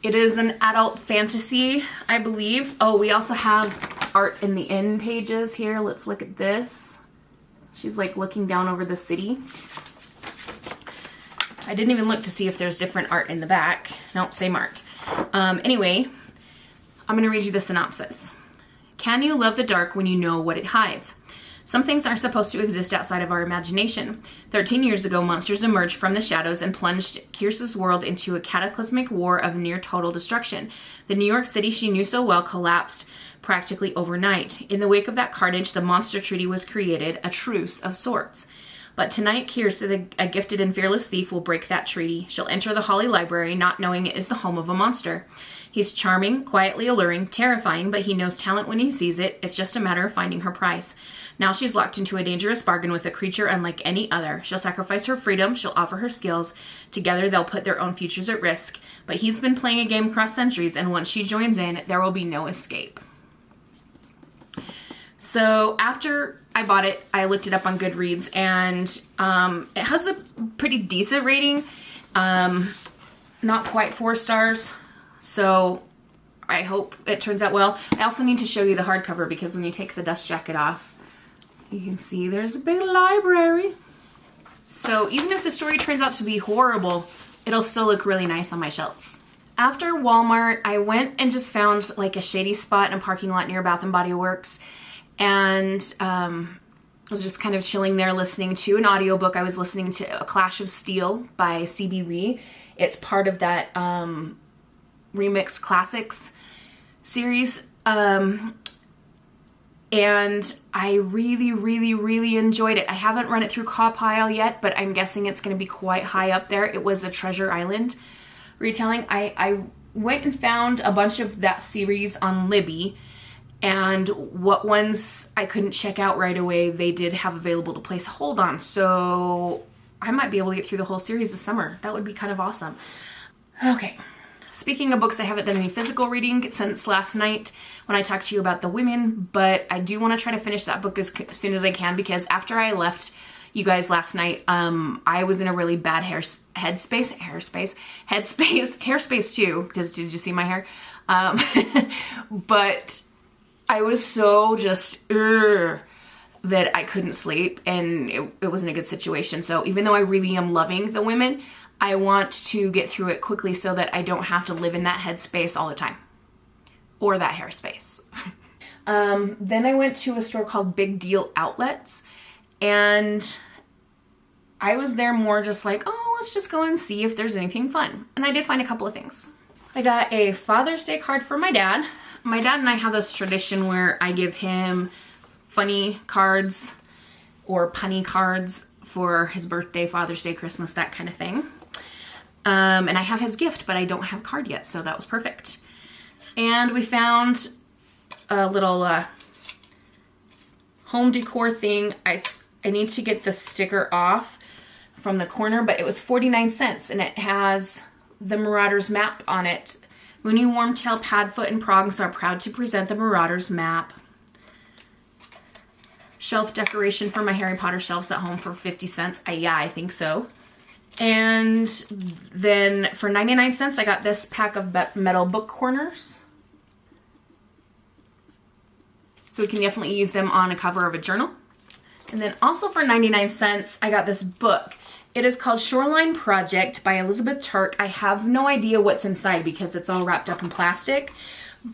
It is an adult fantasy, I believe. Oh, we also have art in the end pages here. Let's look at this. She's like looking down over the city. I didn't even look to see if there's different art in the back. Nope, same art. Anyway, I'm gonna read you the synopsis. Can you love the dark when you know what it hides? Some things aren't supposed to exist outside of our imagination. 13 years ago, monsters emerged from the shadows and plunged Kierce's world into a cataclysmic war of near total destruction. The New York City she knew so well collapsed practically overnight. In the wake of that carnage, the monster treaty was created, a truce of sorts. But tonight, Kirsa, a gifted and fearless thief, will break that treaty. She'll enter the Holly Library, not knowing it is the home of a monster. He's charming, quietly alluring, terrifying, but he knows talent when he sees it. It's just a matter of finding her prize. Now she's locked into a dangerous bargain with a creature unlike any other. She'll sacrifice her freedom. She'll offer her skills. Together, they'll put their own futures at risk. But he's been playing a game across centuries, and once she joins in, there will be no escape. So after I bought it, I looked it up on Goodreads, and it has a pretty decent rating. Not quite 4 stars. So I hope it turns out well. I also need to show you the hardcover because when you take the dust jacket off, you can see there's a big library. So even if the story turns out to be horrible, it'll still look really nice on my shelves. After Walmart, I went and just found like a shady spot in a parking lot near Bath & Body Works. And I was just kind of chilling there listening to an audiobook. I was listening to A Clash of Steel by C.B. Lee. It's part of that Remix Classics series. And I really enjoyed it. I haven't run it through Cawpile yet, but I'm guessing it's going to be quite high up there. It was a Treasure Island retelling. I went and found a bunch of that series on Libby, and what ones I couldn't check out right away, they did have available to place a hold on. So I might be able to get through the whole series this summer. That would be kind of awesome. Okay. Speaking of books, I haven't done any physical reading since last night when I talked to you about The Women, but I do want to try to finish that book as soon as I can, because after I left you guys last night, I was in a really bad headspace too, because did you see my hair? But I was so just that I couldn't sleep, and it wasn't a good situation. So even though I really am loving The Women, I want to get through it quickly so that I don't have to live in that headspace all the time. Or that hairspace. Then I went to a store called Big Deal Outlets, and I was there more just like, oh, let's just go and see if there's anything fun. And I did find a couple of things. I got a Father's Day card for my dad. My dad and I have this tradition where I give him funny cards or punny cards for his birthday, Father's Day, Christmas, that kind of thing. And I have his gift, but I don't have a card yet, so that was perfect. And we found a little home decor thing. I need to get the sticker off from the corner, but it was 49 cents, and it has the Marauders map on it. Mooney, Wormtail, Padfoot, and Prongs are proud to present the Marauders map. Shelf decoration for my Harry Potter shelves at home for 50 cents. Yeah, I think so. And then for 99 cents, I got this pack of metal book corners. So we can definitely use them on a cover of a journal. And then also for 99 cents, I got this book. It is called Shoreline Project by Elizabeth Turk. I have no idea what's inside because it's all wrapped up in plastic.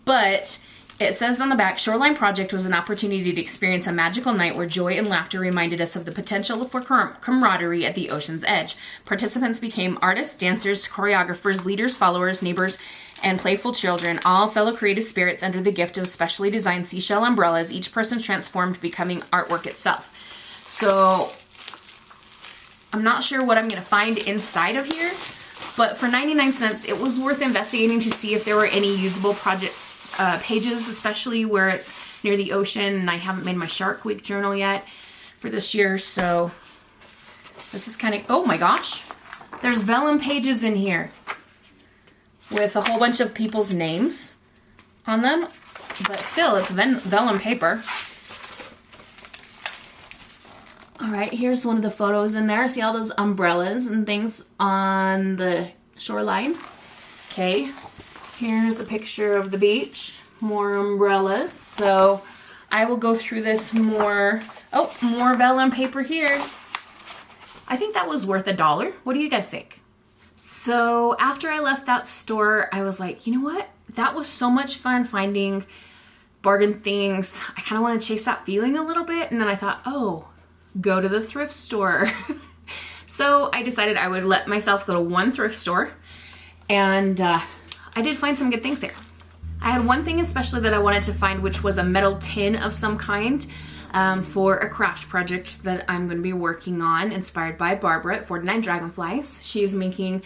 But it says on the back, Shoreline Project was an opportunity to experience a magical night where joy and laughter reminded us of the potential for camaraderie at the ocean's edge. Participants became artists, dancers, choreographers, leaders, followers, neighbors, and playful children, all fellow creative spirits under the gift of specially designed seashell umbrellas, each person transformed, becoming artwork itself. So I'm not sure what I'm going to find inside of here, but for 99 cents, it was worth investigating to see if there were any usable project pages, especially where it's near the ocean, and I haven't made my Shark Week journal yet for this year, so this is kind of, oh my gosh, there's vellum pages in here with a whole bunch of people's names on them, but still, it's vellum paper. All right, here's one of the photos in there. See all those umbrellas and things on the shoreline? Okay. Here's a picture of the beach, more umbrellas. So I will go through this more. Oh, more vellum paper here. I think that was worth $1. What do you guys think? So after I left that store, I was like, you know what? That was so much fun finding bargain things. I kind of want to chase that feeling a little bit. And then I thought, oh, go to the thrift store. So I decided I would let myself go to one thrift store, and I did find some good things there. I had one thing especially that I wanted to find, which was a metal tin of some kind. for a craft project that I'm going to be working on, inspired by Barbara at 49 Dragonflies. She's making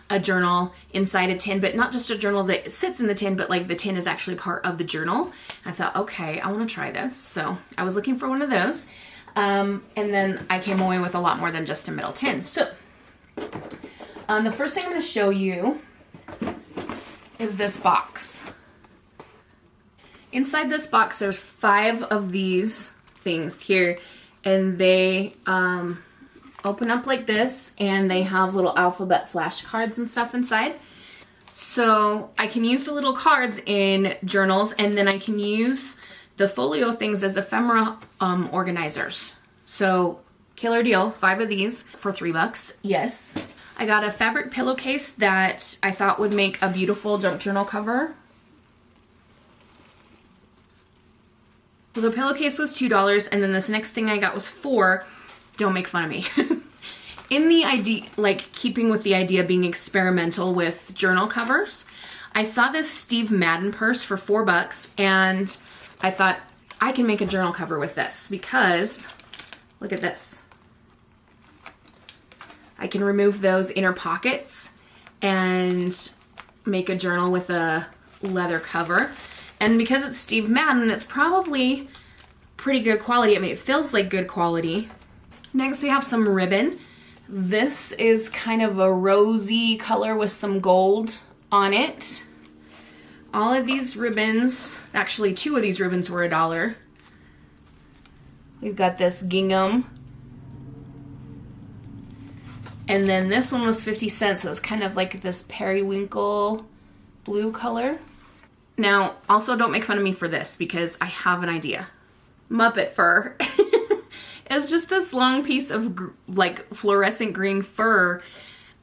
a journal inside a tin, but not just a journal that sits in the tin, but like the tin is actually part of the journal. I thought, okay, I want to try this. So I was looking for one of those. And then I came away with a lot more than just a metal tin. So the first thing I'm going to show you is this box. Inside this box, there's 5 of these things here, and they open up like this, and they have little alphabet flashcards and stuff inside. So I can use the little cards in journals, and then I can use the folio things as ephemera organizers. So killer deal, 5 of these for $3. Yes. I got a fabric pillowcase that I thought would make a beautiful junk journal cover. So the pillowcase was $2, and then this next thing I got was $4. Don't make fun of me. In the idea, like keeping with the idea of being experimental with journal covers, I saw this Steve Madden purse for $4, and I thought I can make a journal cover with this because look at this. I can remove those inner pockets and make a journal with a leather cover. And because it's Steve Madden, it's probably pretty good quality. I mean, it feels like good quality. Next, we have some ribbon. This is kind of a rosy color with some gold on it. All of these ribbons, actually 2 of these ribbons were $1. We've got this gingham. And then this one was 50 cents, so it's kind of like this periwinkle blue color. Now, also don't make fun of me for this because I have an idea. Muppet fur. It's just this long piece of like fluorescent green fur,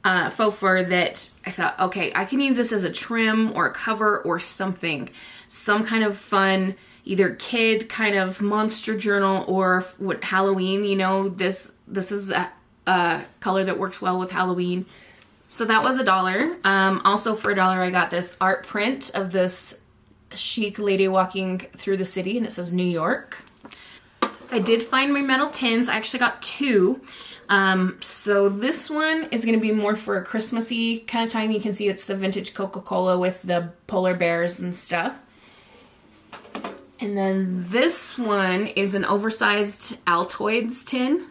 faux fur that I thought, okay, I can use this as a trim or a cover or something. Some kind of fun, either kid kind of monster journal or what Halloween, you know, this is a color that works well with Halloween. So that was $1. Also for $1, I got this art print of this chic lady walking through the city, and it says New York. I did find my metal tins. I actually got 2. So this one is going to be more for a Christmassy kind of time. You can see it's the vintage Coca-Cola with the polar bears and stuff. And then this one is an oversized Altoids tin.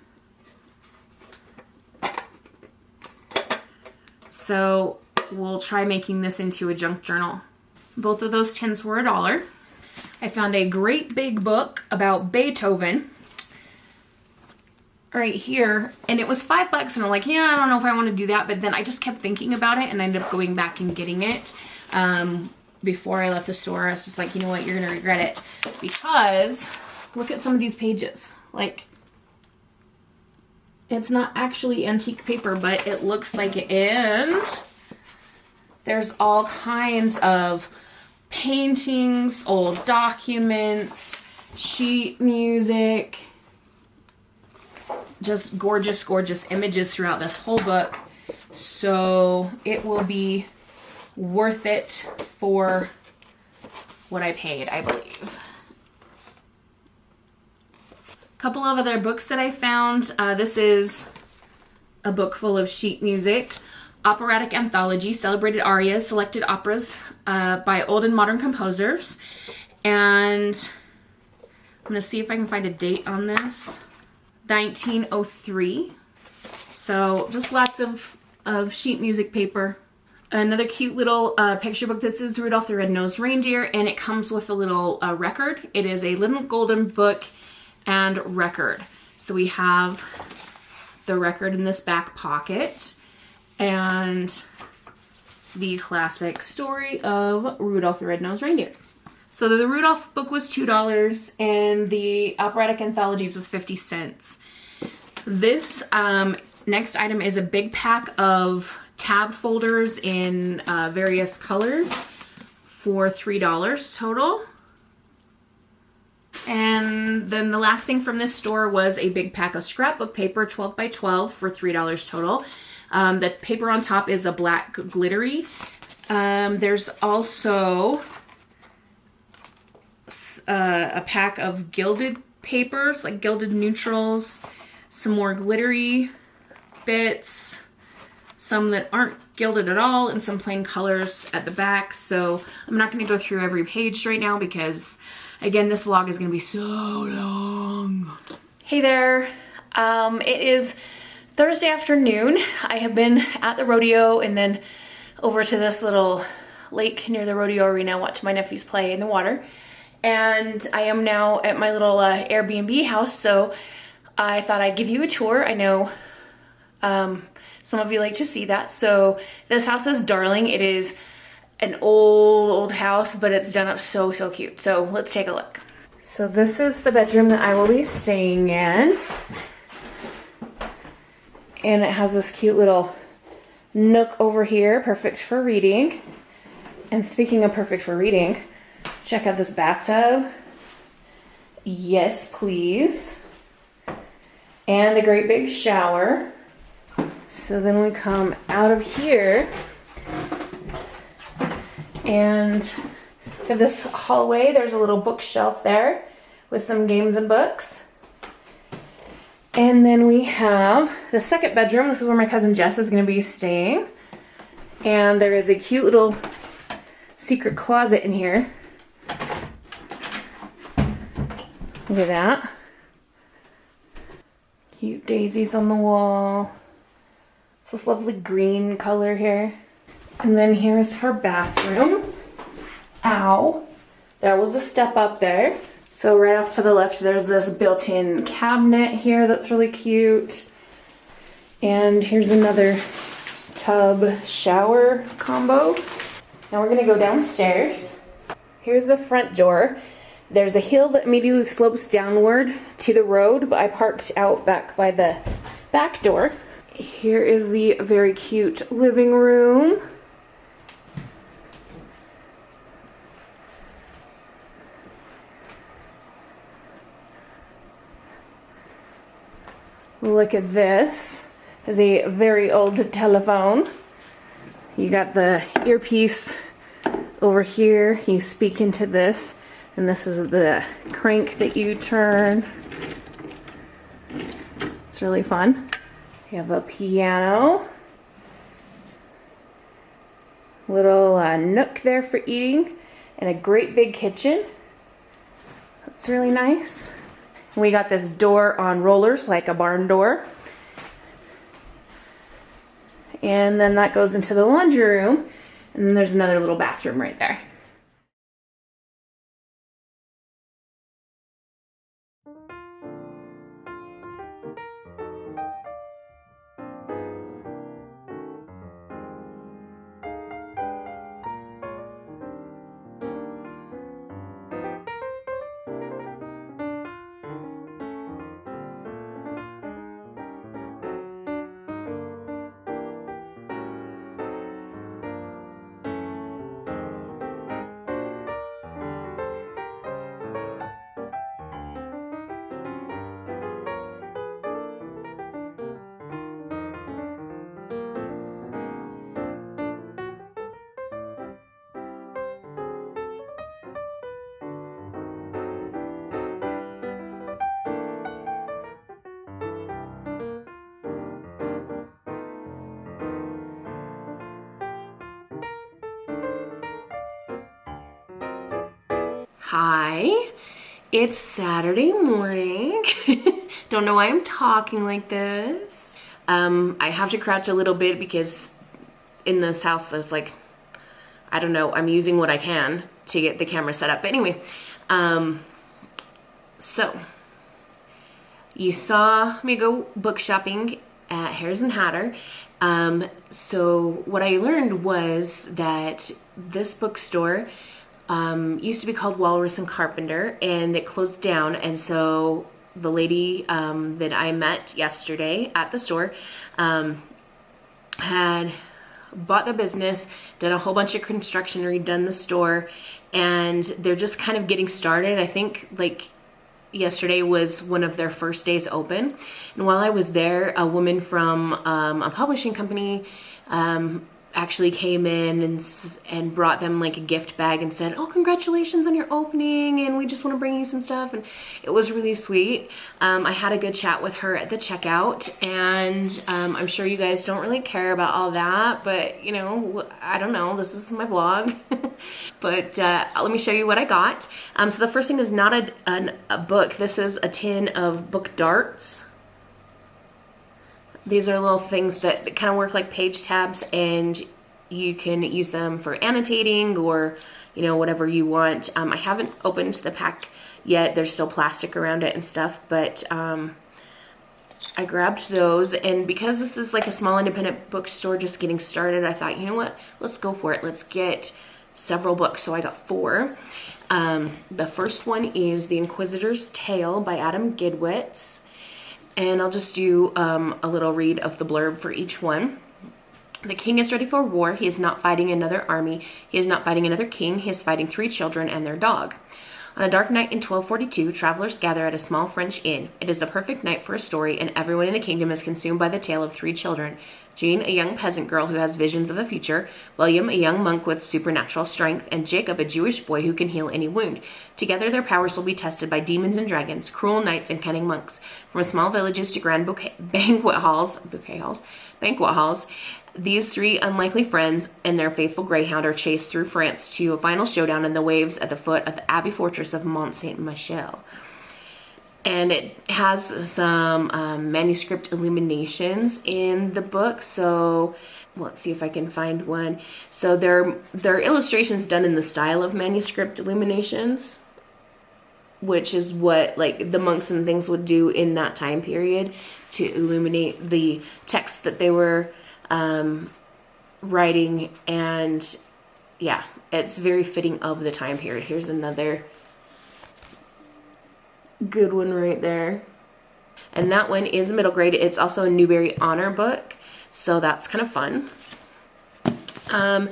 So we'll try making this into a junk journal. Both of those tins were $1. I found a great big book about Beethoven right here, and it was $5, and I'm like, yeah, I don't know if I want to do that, but then I just kept thinking about it, and I ended up going back and getting it. Before I left the store, I was just like, you know what, you're gonna regret it, because look at some of these pages. Like, it's not actually antique paper, but it looks like it, and there's all kinds of paintings, old documents, sheet music, just gorgeous, gorgeous images throughout this whole book. So it will be worth it for what I paid, I believe. A couple of other books that I found. This is a book full of sheet music. Operatic Anthology, Celebrated Arias, Selected Operas by Old and Modern Composers. And I'm going to see if I can find a date on this. 1903. So just lots of sheet music paper. Another cute little picture book. This is Rudolph the Red-Nosed Reindeer, and it comes with a little record. It is a little golden book and record. So we have the record in this back pocket, and the classic story of Rudolph the Red-Nosed Reindeer. So the Rudolph book was $2, and the Operatic Anthologies was 50 cents. This next item is a big pack of tab folders in various colors for $3 total. And then the last thing from this store was a big pack of scrapbook paper, 12 by 12 for $3 total. The paper on top is a black glittery. There's also a pack of gilded papers, like gilded neutrals, some more glittery bits, some that aren't gilded at all, and some plain colors at the back. So I'm not going to go through every page right now because, again, this vlog is going to be so long. Hey there. It is Thursday afternoon. I have been at the rodeo and then over to this little lake near the rodeo arena watching my nephews play in the water. And I am now at my little Airbnb house, so I thought I'd give you a tour. I know some of you like to see that. So this house is darling. It is an old house, but it's done up so cute. So let's take a look. So this is the bedroom that I will be staying in. And it has this cute little nook over here, perfect for reading. And speaking of perfect for reading, check out this bathtub. Yes, please. And a great big shower. So then we come out of here and we have this hallway. There's a little bookshelf there with some games and books. And then we have the second bedroom. This is where my cousin Jess is going to be staying. And there is a cute little secret closet in here. Look at that. Cute daisies on the wall. It's this lovely green color here. And then here's her bathroom. Ow. There was a step up there. So right off to the left, there's this built-in cabinet here that's really cute. And here's another tub shower combo. Now we're gonna go downstairs. Here's the front door. There's a hill that immediately slopes downward to the road, but I parked out back by the back door. Here is the very cute living room. Look at this. There's a very old telephone. You got the earpiece over here. You speak into this, and this is the crank that you turn. It's really fun. You have a piano. Little nook there for eating, and a great big kitchen. That's really nice. We got this door on rollers, like a barn door. And then that goes into the laundry room. And then there's another little bathroom right there. Hi, it's Saturday morning. Don't know why I'm talking like this. I have to crouch a little bit because in this house there's like, I don't know, I'm using what I can to get the camera set up. But anyway, so you saw me go book shopping at Harris and Hatter. So what I learned was that this bookstore used to be called Walrus and Carpenter, and it closed down. And so the lady that I met yesterday at the store had bought the business, done a whole bunch of construction, redone the store, and they're just kind of getting started. I think like yesterday was one of their first days open. And while I was there, a woman from a publishing company actually came in and brought them like a gift bag and said, "Oh, congratulations on your opening, and we just want to bring you some stuff." And it was really sweet. I had a good chat with her at the checkout, and I'm sure you guys don't really care about all that, but you know, I don't know, this is my vlog. But let me show you what I got. So the first thing is not a book. This is a tin of book darts. These are little things that kind of work like page tabs, and you can use them for annotating or, you know, whatever you want. I haven't opened the pack yet. There's still plastic around it and stuff, but I grabbed those, and because this is like a small independent bookstore just getting started, I thought, you know what, let's go for it. Let's get several books. So I got 4. The first one is The Inquisitor's Tale by Adam Gidwitz. And I'll just do a little read of the blurb for each one. The king is ready for war. He is not fighting another army. He is not fighting another king. He is fighting 3 children and their dog. On a dark night in 1242, travelers gather at a small French inn. It is the perfect night for a story, and everyone in the kingdom is consumed by the tale of 3 children. Jean, a young peasant girl who has visions of the future, William, a young monk with supernatural strength, and Jacob, a Jewish boy who can heal any wound. Together, their powers will be tested by demons and dragons, cruel knights, and cunning monks. From small villages to grand banquet halls, these 3 unlikely friends and their faithful greyhound are chased through France to a final showdown in the waves at the foot of the abbey fortress of Mont Saint-Michel. And it has some manuscript illuminations in the book. So let's see if I can find one. So there are illustrations done in the style of manuscript illuminations, which is what like the monks and things would do in that time period to illuminate the text that they were writing. And yeah, it's very fitting of the time period. Here's another good one right there. And that one is middle grade. It's also a Newbery Honor book, so that's kind of fun. And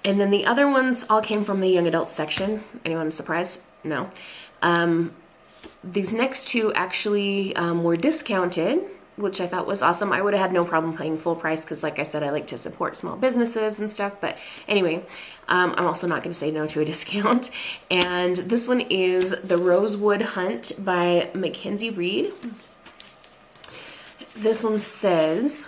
then the other ones all came from the young adult section. Anyone surprised? No. These next 2 actually were discounted, which I thought was awesome. I would have had no problem paying full price because, like I said, I like to support small businesses and stuff. But anyway, I'm also not going to say no to a discount. And this one is The Rosewood Hunt by Mackenzie Reed. This one says,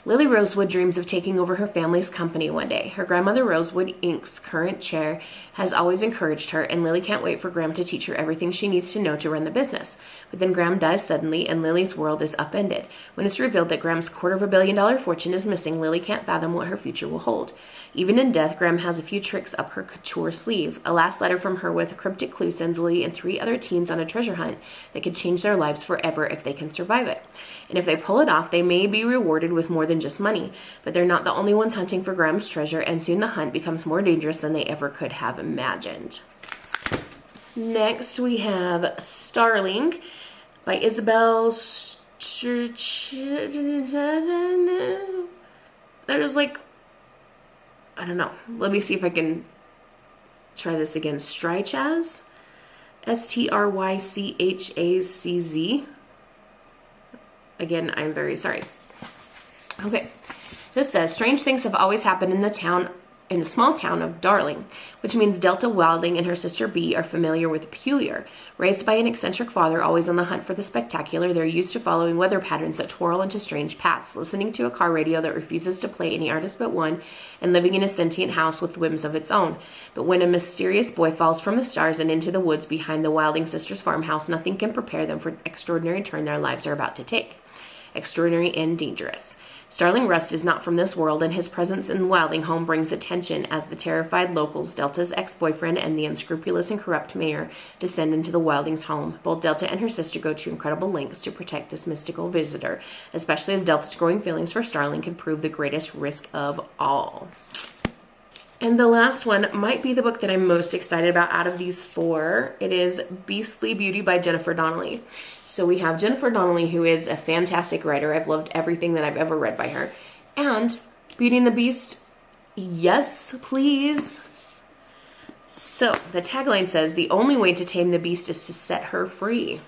Lily Rosewood dreams of taking over her family's company one day. Her grandmother Rosewood, Inc.'s current chair, has always encouraged her, and Lily can't wait for Graham to teach her everything she needs to know to run the business. But then Graham dies suddenly, and Lily's world is upended. When it's revealed that Graham's $250 million fortune is missing, Lily can't fathom what her future will hold. Even in death, Graham has a few tricks up her couture sleeve. A last letter from her with a cryptic clue sends Lily and 3 other teens on a treasure hunt that could change their lives forever if they can survive it. And if they pull it off, they may be rewarded with more than just money. But they're not the only ones hunting for Graham's treasure, and soon the hunt becomes more dangerous than they ever could have imagined. Next, we have Starling by Isabel There's like, I don't know. Let me see if I can try this again. Strychaz. Strychazz. Again, I'm very sorry. Okay. This says, strange things have always happened in the small town of Darling, which means Delta Wilding and her sister Bee are familiar with the peculiar. Raised by an eccentric father, always on the hunt for the spectacular, they're used to following weather patterns that twirl into strange paths, listening to a car radio that refuses to play any artist but one, and living in a sentient house with whims of its own. But when a mysterious boy falls from the stars and into the woods behind the Wilding sisters' farmhouse, nothing can prepare them for the extraordinary turn their lives are about to take. Extraordinary and dangerous. Starling Rust is not from this world, and his presence in the Wilding home brings attention as the terrified locals, Delta's ex-boyfriend and the unscrupulous and corrupt mayor, descend into the Wilding's home. Both Delta and her sister go to incredible lengths to protect this mystical visitor, especially as Delta's growing feelings for Starling could prove the greatest risk of all. And the last one might be the book that I'm most excited about out of these 4. It is Beastly Beauty by Jennifer Donnelly. So we have Jennifer Donnelly, who is a fantastic writer. I've loved everything that I've ever read by her. And Beauty and the Beast, yes, please. So the tagline says, the only way to tame the beast is to set her free.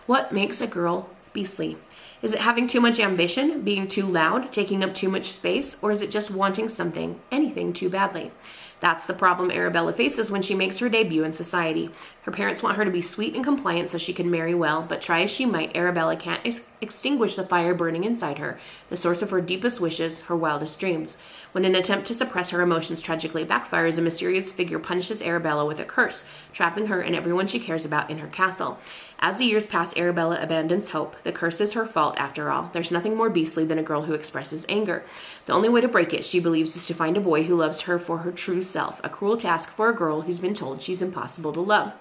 What makes a girl Beastly. Is it having too much ambition, being too loud, taking up too much space, or is it just wanting something, anything too badly? That's the problem Arabella faces when she makes her debut in society. Her parents want her to be sweet and compliant so she can marry well, but try as she might, Arabella can't extinguish the fire burning inside her, the source of her deepest wishes, her wildest dreams. When an attempt to suppress her emotions tragically backfires, a mysterious figure punishes Arabella with a curse, trapping her and everyone she cares about in her castle. As the years pass, Arabella abandons hope. The curse is her fault, after all. There's nothing more beastly than a girl who expresses anger. The only way to break it, she believes, is to find a boy who loves her for her true self, a cruel task for a girl who's been told she's impossible to love.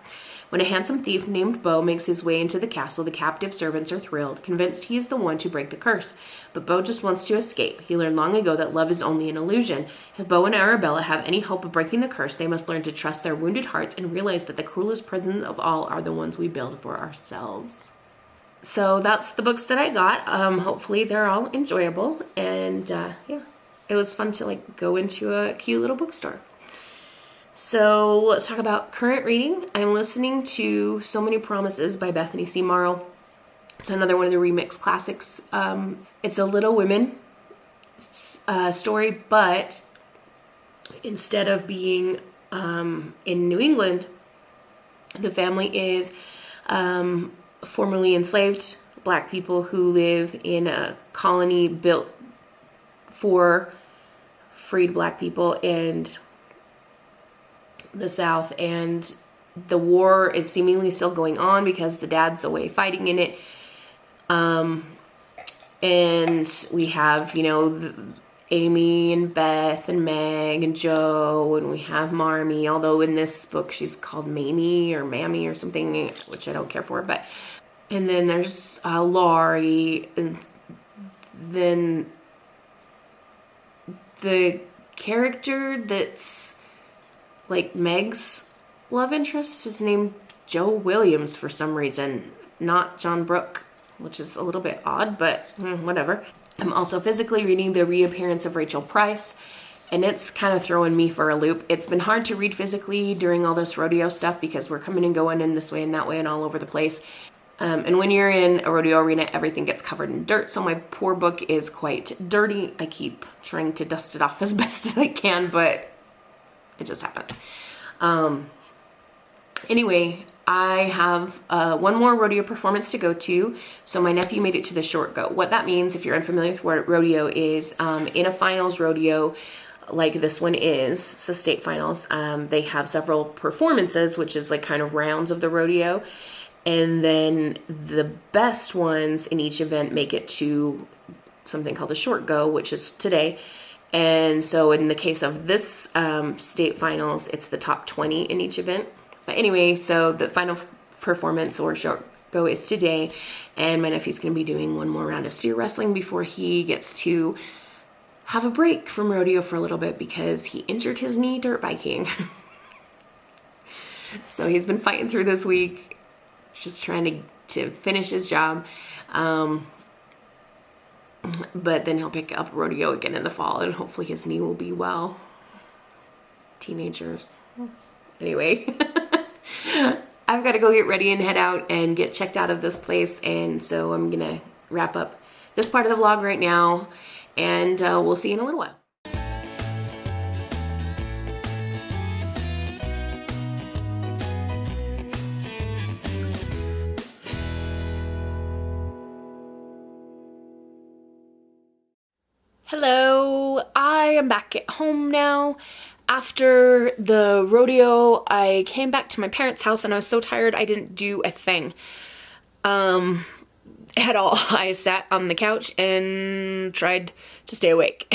When a handsome thief named Beau makes his way into the castle, the captive servants are thrilled, convinced he is the one to break the curse. But Beau just wants to escape. He learned long ago that love is only an illusion. If Beau and Arabella have any hope of breaking the curse, they must learn to trust their wounded hearts and realize that the cruelest prisons of all are the ones we build for ourselves. So that's the books that I got. Hopefully they're all enjoyable. And yeah, it was fun to go into a cute little bookstore. So let's talk about current reading. I'm listening to So Many Promises by Bethany C. Morrow. It's another one of the remix classics. It's a Little Women story, but instead of being in New England, the family is formerly enslaved Black people who live in a colony built for freed Black people in the South, and the war is seemingly still going on because the dad's away fighting in it. And we have, Amy and Beth and Meg and Joe, and we have Marmee, although in this book she's called Mamie or Mammy or something, which I don't care for. And then there's Laurie, and then the character that's Meg's love interest is named Joe Williams for some reason, not John Brooke, which is a little bit odd, but whatever. I'm also physically reading The Reappearance of Rachel Price, and it's kind of throwing me for a loop. It's been hard to read physically during all this rodeo stuff because we're coming and going in this way and that way and all over the place. And when you're in a rodeo arena, everything gets covered in dirt, so my poor book is quite dirty. I keep trying to dust it off as best as I can, but it just happened. Anyway, I have one more rodeo performance to go to. So my nephew made it to the short go. What that means, if you're unfamiliar with what rodeo is, in a finals rodeo like this one is, so state finals, they have several performances, which is kind of rounds of the rodeo. And then the best ones in each event make it to something called the short go, which is today. And so in the case of this state finals, it's the top 20 in each event. But anyway, so the final performance or short go is today. And my nephew's going to be doing one more round of steer wrestling before he gets to have a break from rodeo for a little bit because he injured his knee dirt biking. So he's been fighting through this week, just trying to finish his job. But then he'll pick up rodeo again in the fall, and hopefully his knee will be well. Teenagers. Anyway, I've got to go get ready and head out and get checked out of this place, and so I'm going to wrap up this part of the vlog right now, and we'll see you in a little while. Hello, I am back at home now. After the rodeo, I came back to my parents' house and I was so tired I didn't do a thing at all. I sat on the couch and tried to stay awake.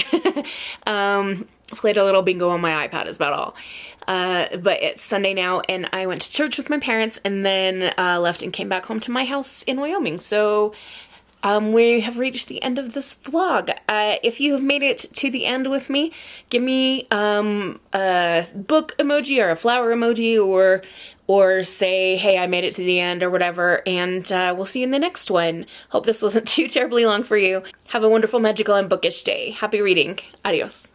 Played a little bingo on my iPad is about all. But it's Sunday now and I went to church with my parents and then left and came back home to my house in Wyoming. So we have reached the end of this vlog. If you have made it to the end with me, give me a book emoji or a flower emoji or say, hey, I made it to the end or whatever, and we'll see you in the next one. Hope this wasn't too terribly long for you. Have a wonderful, magical, and bookish day. Happy reading. Adios.